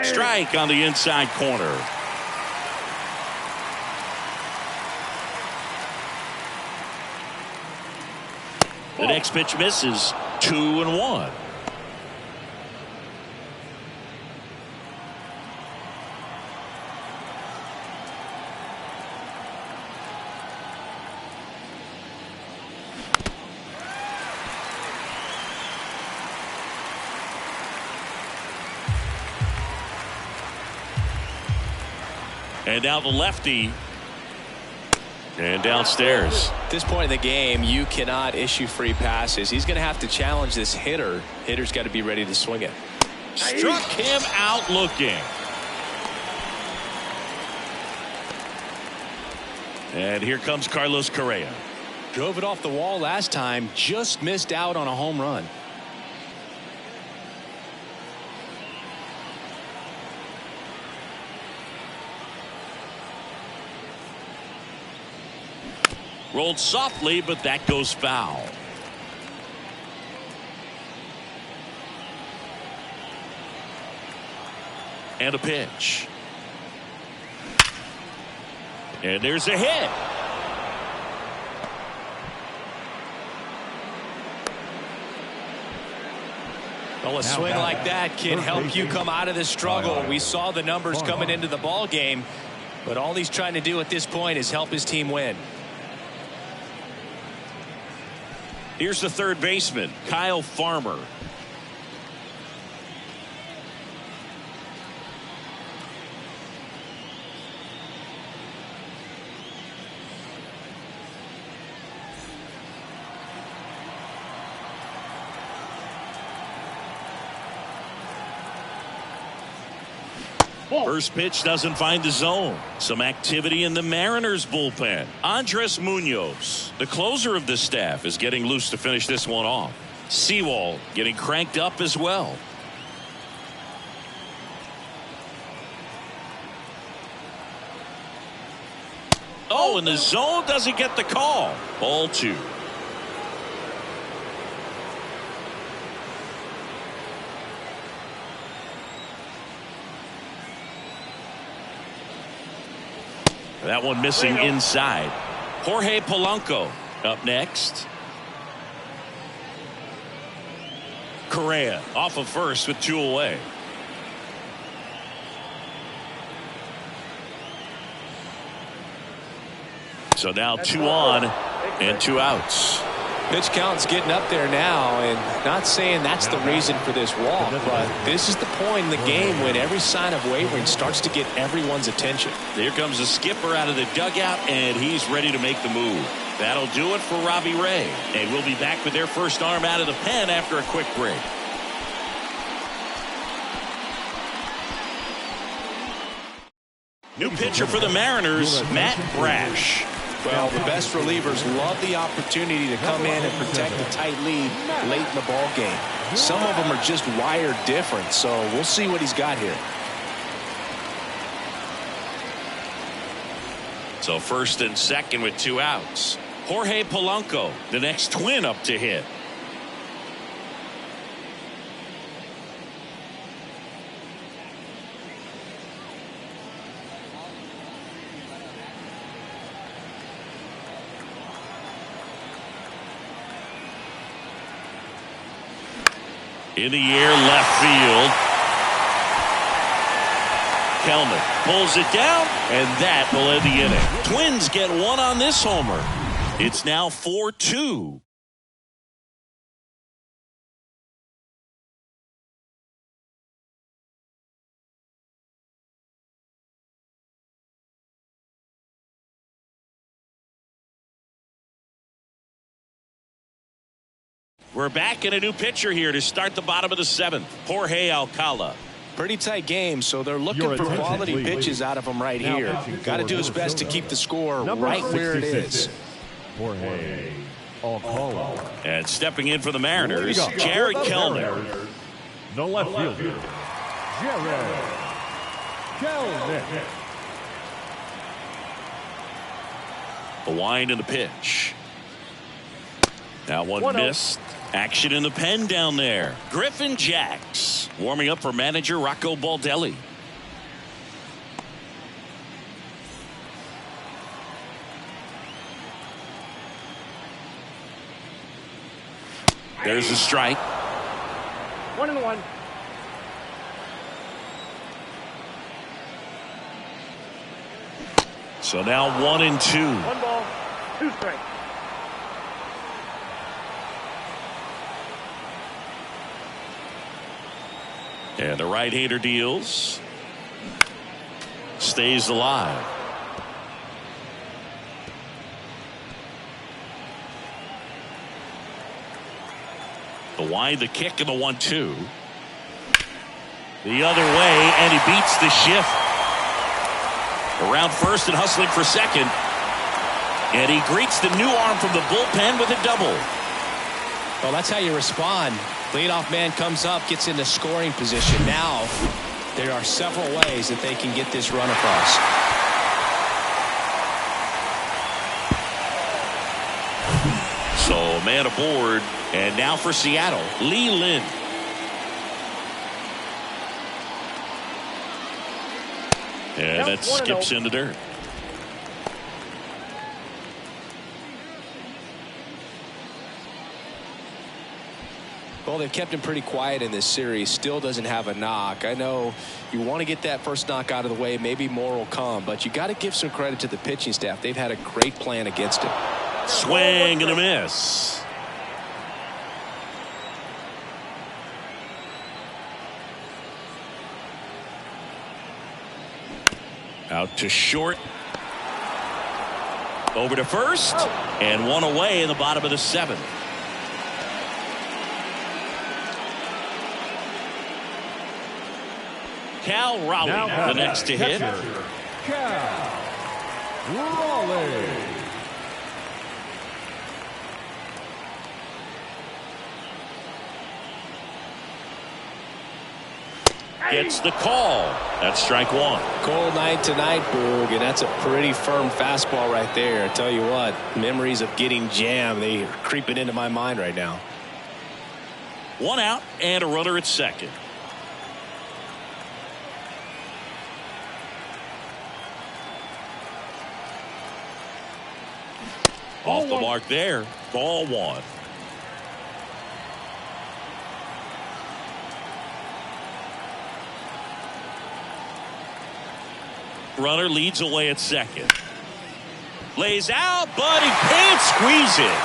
Strike on the inside corner. The next pitch misses. 2-1. And now the lefty. And downstairs. At this point in the game, you cannot issue free passes. He's going to have to challenge this hitter. Hitter's got to be ready to swing it. Struck him out looking. And here comes Carlos Correa. Drove it off the wall last time, just missed out on a home run. Rolled softly, but that goes foul. And a pitch. And there's a hit. Well, a swing like that can help you come out of this struggle. We saw the numbers coming into the ball game, but all he's trying to do at this point is help his team win. Here's the third baseman, Kyle Farmer. First pitch doesn't find the zone. Some activity in the Mariners bullpen. Andres Munoz, the closer of the staff, is getting loose to finish this one off. Sewald getting cranked up as well. Oh, and the zone doesn't get the call. Ball 2. That one missing inside. Jorge Polanco up next. Correa off of first with 2 away. So now 2 on and 2 outs. Pitch count's getting up there now, and not saying that's the reason for this walk, but this is the point in the game when every sign of wavering starts to get everyone's attention. Here comes the skipper out of the dugout, and he's ready to make the move. That'll do it for Robbie Ray, and we'll be back with their first arm out of the pen after a quick break. New pitcher for the Mariners, Matt Brash. Well, the best relievers love the opportunity to come in and protect a tight lead late in the ball game. Some of them are just wired different, so we'll see what he's got here. So first and second with 2 outs. Jorge Polanco, the next twin up to hit. In the air, left field. Kelman pulls it down, and that will end the inning. Twins get 1 on this homer. It's now 4-2. We're back in a new pitcher here to start the bottom of the 7th. Jorge Alcala. Pretty tight game, so they're looking for quality pitches out of him right here. Got to do his best to keep the score right where it is. Jorge Alcala. And stepping in for the Mariners, Jared Kelman. The left fielder, Jared Kelman. The wind and the pitch. Now one missed. Action in the pen down there. Griffin Jax warming up for manager Rocco Baldelli. There's a strike. 1-1. So now 1-2. 1 ball, 2 strikes. And the right-hander deals. stays alive. The wide, the kick, and the 1-2. The other way, and he beats the shift. Around first and hustling for second. And he greets the new arm from the bullpen with a double. Well, that's how you respond. Leadoff man comes up, gets into scoring position. Now, there are several ways that they can get this run across. So, man aboard. And now for Seattle, Lee Lin. And that skips into dirt. Well, they've kept him pretty quiet in this series. Still doesn't have a knock. I know you want to get that first knock out of the way. Maybe more will come. But you got to give some credit to the pitching staff. They've had a great plan against him. Swing and a miss. Out to short. Over to first. And one away in the bottom of the seventh. Cal Raleigh, the next to hit. Cal Raleigh. Gets the call. That's strike one. Cold night tonight, Boog, and that's a pretty firm fastball right there. I tell you what, memories of getting jammed, they are creeping into my mind right now. One out and a runner at second. Off the mark there. Ball one. Runner leads away at second. Lays out, but he can't squeeze it.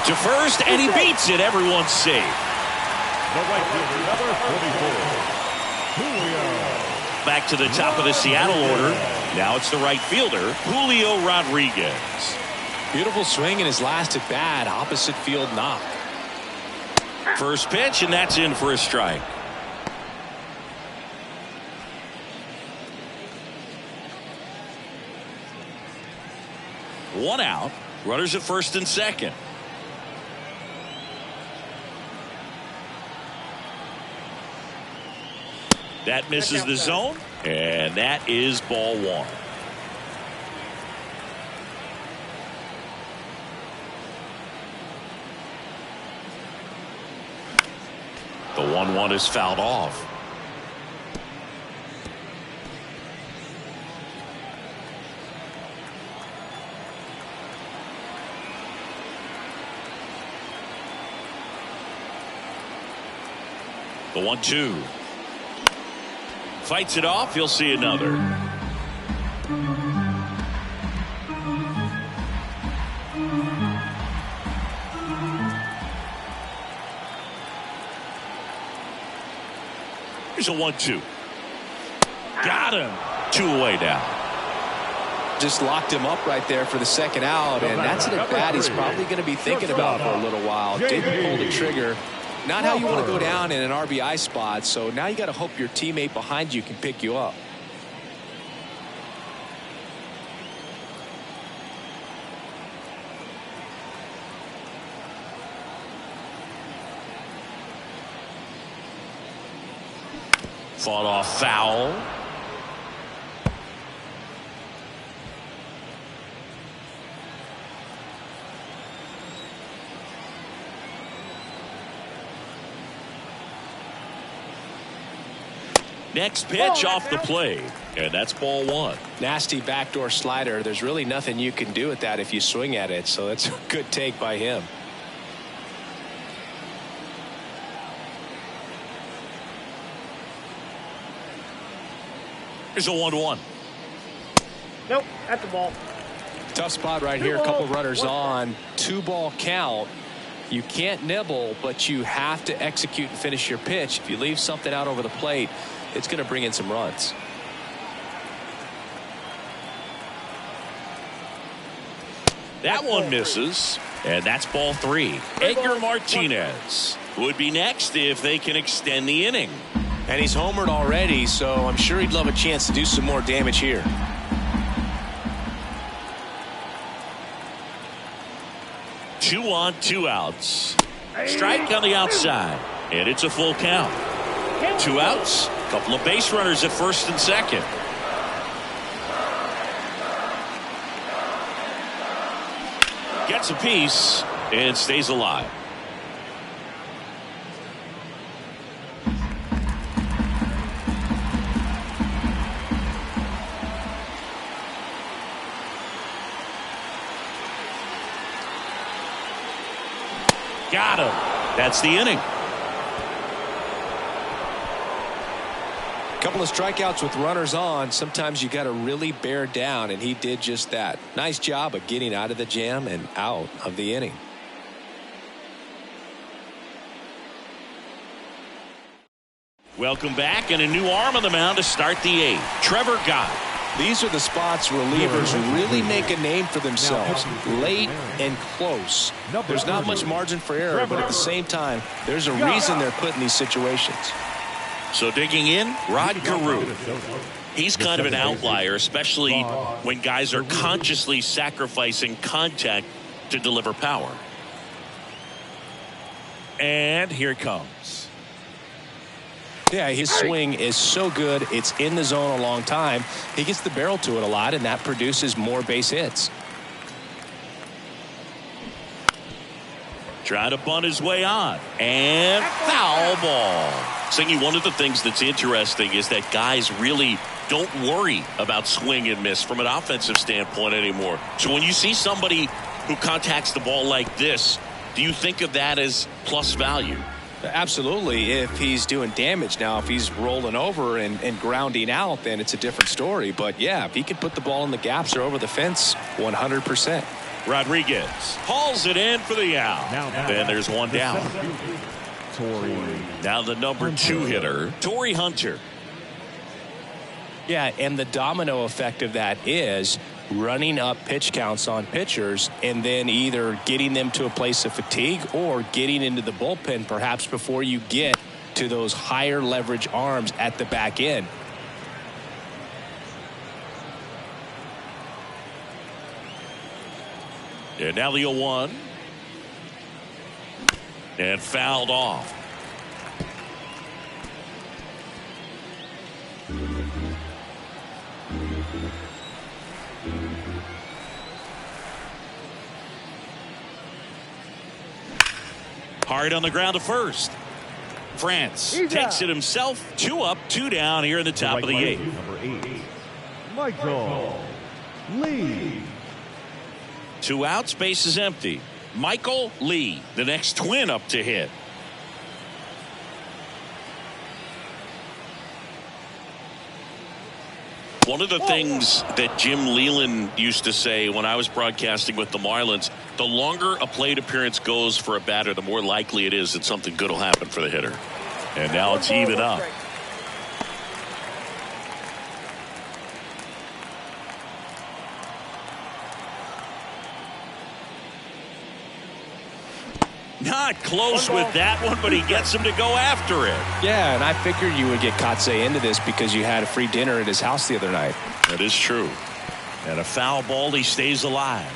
To first, and he beats it. Everyone's safe. The right fielder, number 44, Julio. Back to the top of the Seattle order. Now it's the right fielder, Julio Rodriguez. Beautiful swing in his last at bat. Opposite field knock. First pitch, and that's in for a strike. One out. Runners at first and second. That misses the zone, and that is ball one. The 1-1 is fouled off. The 1-2. Fights it off. He'll see another. Here's a 1-2. Got him. 2 away now. Just locked him up right there for the second out, and that's an at bat he's probably going to be thinking about for a little while. Didn't pull the trigger. Not how you want to go down in an RBI spot, so now you got to hope your teammate behind you can pick you up. Fought off foul. Next pitch off the plate, and that's ball one. Nasty backdoor slider. There's really nothing you can do with that if you swing at it, so that's a good take by him. Here's a 1-1. Nope, that's the ball. Tough spot right here. A couple runners on. 2-ball count. You can't nibble, but you have to execute and finish your pitch. If you leave something out over the plate, it's going to bring in some runs. That one misses, and that's ball 3. Edgar Martinez would be next if they can extend the inning. And he's homered already, so I'm sure he'd love a chance to do some more damage here. Two on, 2 outs. Strike on the outside, and it's a full count. 2 outs, a couple of base runners at first and second. Gets a piece and stays alive. Got him. That's the inning. Couple of strikeouts with runners on. Sometimes you got to really bear down, and he did just that. Nice job of getting out of the jam and out of the inning. Welcome back, and a new arm on the mound to start the 8th. Trevor Gott. These are the spots relievers really make a name for themselves. Late and close. There's not much margin for error, but at the same time, there's a reason they're put in these situations. So digging in, Rod Carew. He's kind of an outlier, especially when guys are consciously sacrificing contact to deliver power. And here it comes. Yeah, his swing is so good. It's in the zone a long time. He gets the barrel to it a lot, and that produces more base hits. Trying to bunt his way on. And foul ball. Singy, one of the things that's interesting is that guys really don't worry about swing and miss from an offensive standpoint anymore. So when you see somebody who contacts the ball like this, do you think of that as plus value? Absolutely, if he's doing damage. Now, if he's rolling over and grounding out, then it's a different story. But, yeah, if he can put the ball in the gaps or over the fence, 100%. Rodriguez hauls it in for the out. And there's one down. Now the number 2 hitter, Torrey Hunter. Yeah, and the domino effect of that is running up pitch counts on pitchers and then either getting them to a place of fatigue or getting into the bullpen perhaps before you get to those higher leverage arms at the back end. And now the 0-1. And fouled off. Hard on the ground to first. France takes it himself. 2 up, 2 down here in the top of the 8th. Number 8, Michael Lee. 2 outs, base is empty. Michael Lee, the next Twin up to hit. One of the things that Jim Leland used to say when I was broadcasting with the Marlins, the longer a plate appearance goes for a batter, the more likely it is that something good will happen for the hitter. And now it's even up. Not close with that one, but he gets him to go after it. Yeah, and I figured you would get Kotsay into this because you had a free dinner at his house the other night. That is true. And a foul ball, he stays alive.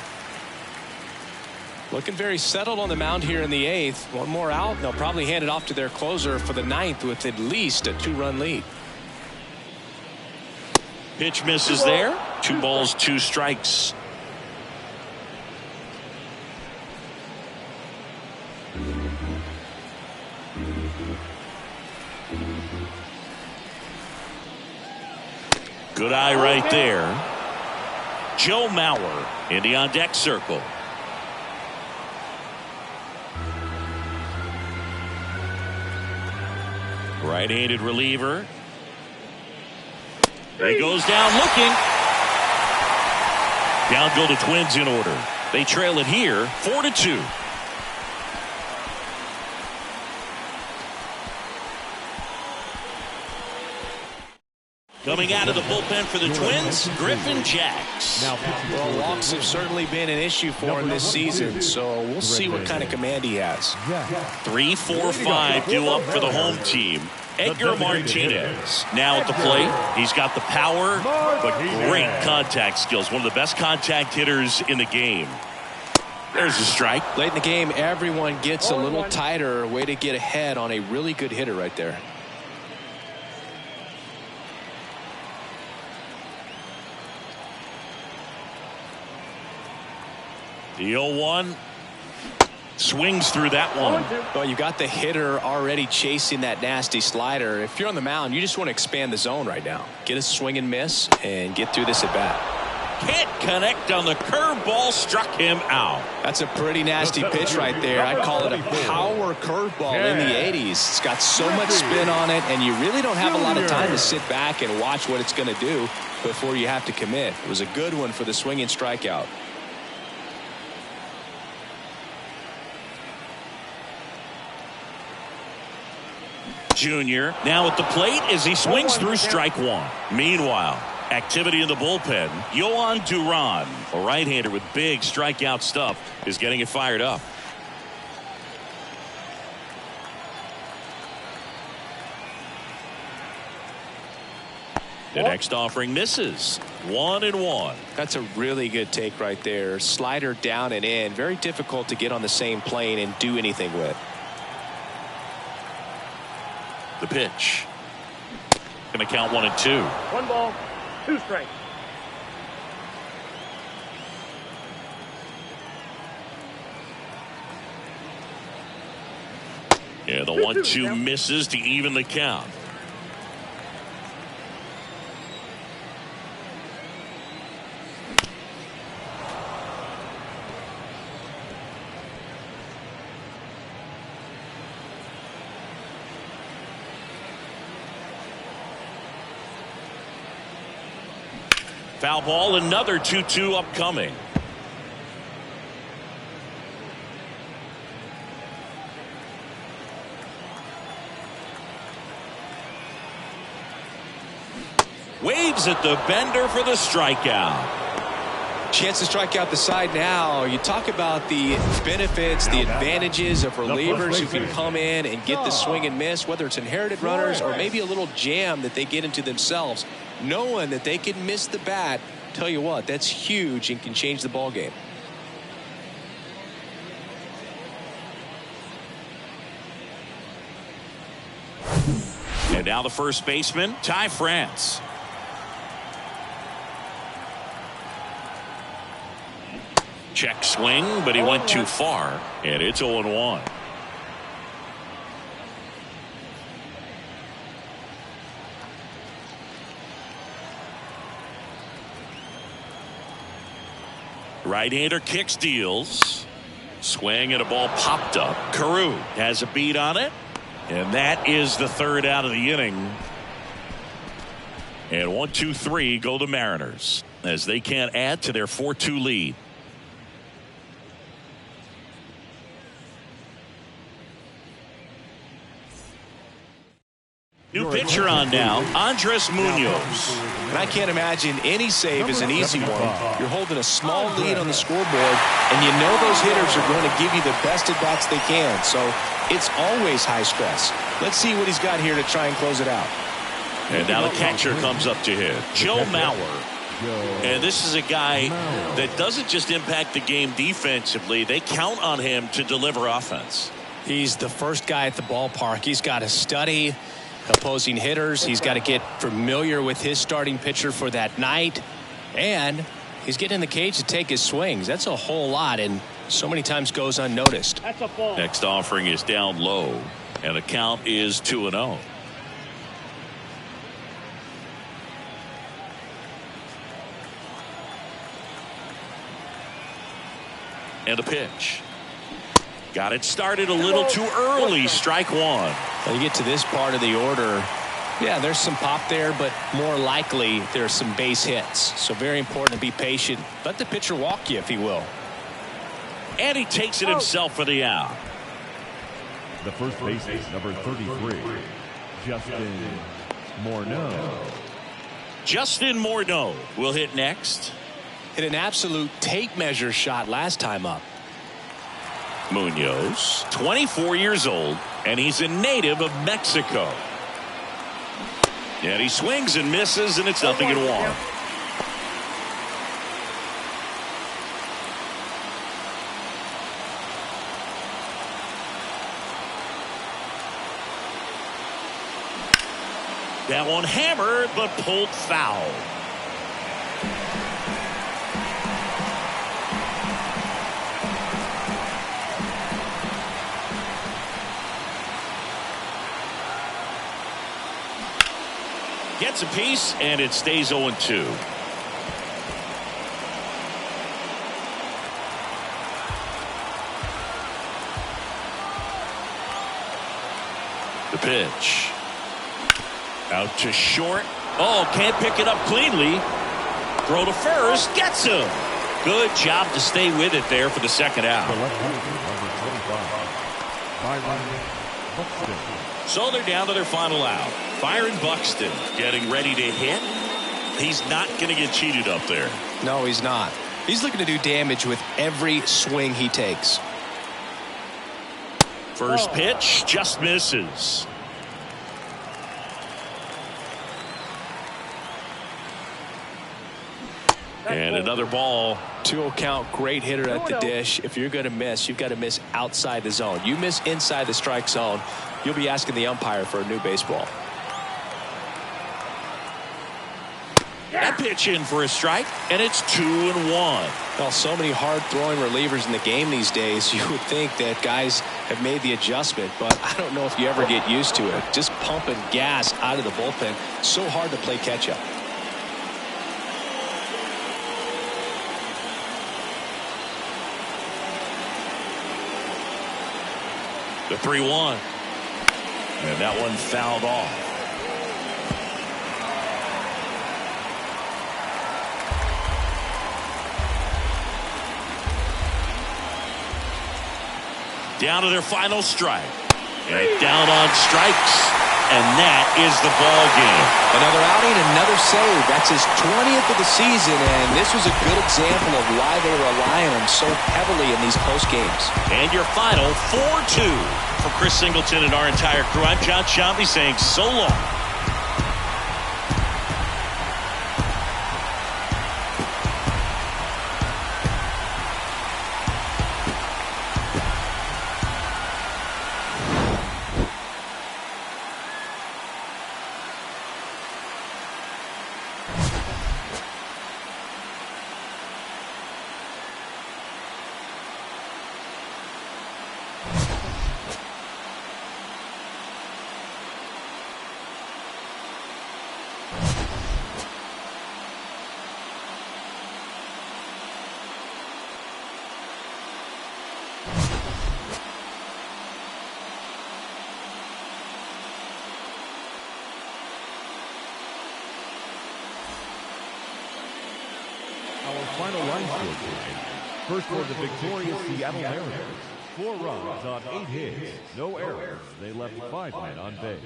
Looking very settled on the mound here in the 8th. One more out, and they'll probably hand it off to their closer for the 9th with at least a 2-run lead. Pitch misses there. 2 balls, 2 strikes. Good eye right there. Joe Mauer in the on-deck circle. Right-handed reliever. He goes down looking. Down go the Twins in order. They trail it here 4-2. Coming out of the bullpen for the Twins, Griffin Jax. Well, walks have certainly been an issue for him this season, so we'll see what kind of command he has. 3, 4, 5 due up for the home team. Edgar Martinez now at the plate. He's got the power, but great contact skills. One of the best contact hitters in the game. There's a strike. Late in the game, everyone gets a little tighter. Way to get ahead on a really good hitter right there. The 0-1. Swings through that one. Well, you got the hitter already chasing that nasty slider. If you're on the mound, you just want to expand the zone right now. Get a swing and miss and get through this at bat. Can't connect on the curveball, struck him out. That's a pretty nasty pitch right there. I'd call it a power curveball in the 80s. It's got so much spin on it, and you really don't have a lot of time to sit back and watch what it's going to do before you have to commit. It was a good one for the swinging strikeout. Junior now at the plate as he swings through strike one. Meanwhile, activity in the bullpen. Yohan Duran, a right-hander with big strikeout stuff, is getting it fired up. The next offering misses. 1-1. That's a really good take right there. Slider down and in. Very difficult to get on the same plane and do anything with. The pitch. Going to count 1-2. 1 ball, 2 strikes. Yeah, the 1-2 misses to even the count. Foul ball, another 2-2 upcoming. Waves at the bender for the strikeout. Chance to strike out the side now. You talk about the benefits, the advantages of relievers who can come in and get the swing and miss, whether it's inherited runners or maybe a little jam that they get into themselves. Knowing that they can miss the bat, tell you what, that's huge and can change the ball game. And now the first baseman, Ty France. Check swing, but he went too far, and it's 0-1. Right-hander kick steals. Swing and a ball popped up. Carew has a beat on it. And that is the third out of the inning. And 1-2-3 go the Mariners as they can't add to their 4-2 lead. New pitcher on now, Andres Munoz. And I can't imagine any save is an easy one. You're holding a small lead on the scoreboard, and you know those hitters are going to give you the best at-bats they can. So it's always high stress. Let's see what he's got here to try and close it out. And now the catcher comes up to hit, Joe Mauer. And this is a guy that doesn't just impact the game defensively. They count on him to deliver offense. He's the first guy at the ballpark. He's got to study opposing hitters. He's got to get familiar with his starting pitcher for that night. And he's getting in the cage to take his swings. That's a whole lot, and so many times goes unnoticed. That's a ball. Next offering is down low, and the count is 2-0. And a pitch. Got it started a little too early. Strike one. When you get to this part of the order, yeah, there's some pop there, but more likely there's some base hits. So very important to be patient. Let the pitcher walk you, if he will. And he takes it himself for the out. The first baseman, number 33, Justin Morneau. Justin Morneau will hit next. Hit an absolute tape measure shot last time up. Munoz, 24 years old, and he's a native of Mexico. And he swings and misses, and it's 0-1. That one hammered, but pulled foul. Gets a piece, and it stays 0-2. The pitch. Out to short. Oh, can't pick it up cleanly. Throw to first. Gets him. Good job to stay with it there for the second out. So they're down to their final out. Byron Buxton getting ready to hit. He's not going to get cheated up there. No, he's not. He's looking to do damage with every swing he takes. First pitch just misses. And another ball. 2-0 count, great hitter at the dish. If you're going to miss, you've got to miss outside the zone. You miss inside the strike zone, you'll be asking the umpire for a new baseball. That pitch in for a strike, and it's 2-1. Well, so many hard-throwing relievers in the game these days, you would think that guys have made the adjustment, but I don't know if you ever get used to it. Just pumping gas out of the bullpen, so hard to play catch-up. The 3-1. And that one fouled off. Down to their final strike. And down on strikes. And that is the ball game. Another outing, another save. That's his 20th of the season, and this was a good example of why they were relying on him so heavily in these post games. And your final 4-2 for Chris Singleton and our entire crew. I'm John Sciambi saying so long. Our final line score today. First for the victorious Seattle Mariners. 4 runs on 8 hits, no errors. They left 5 men on base.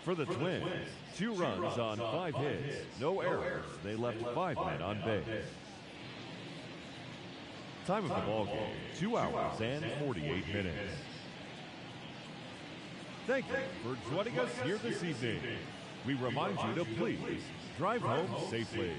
For the Twins, 2 runs on 5 hits, no errors. They left 5 men on base. Time of the ball game, 2 hours and 48 minutes. Thank you for joining us here this evening. We remind you to please drive home safely.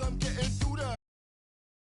I'm getting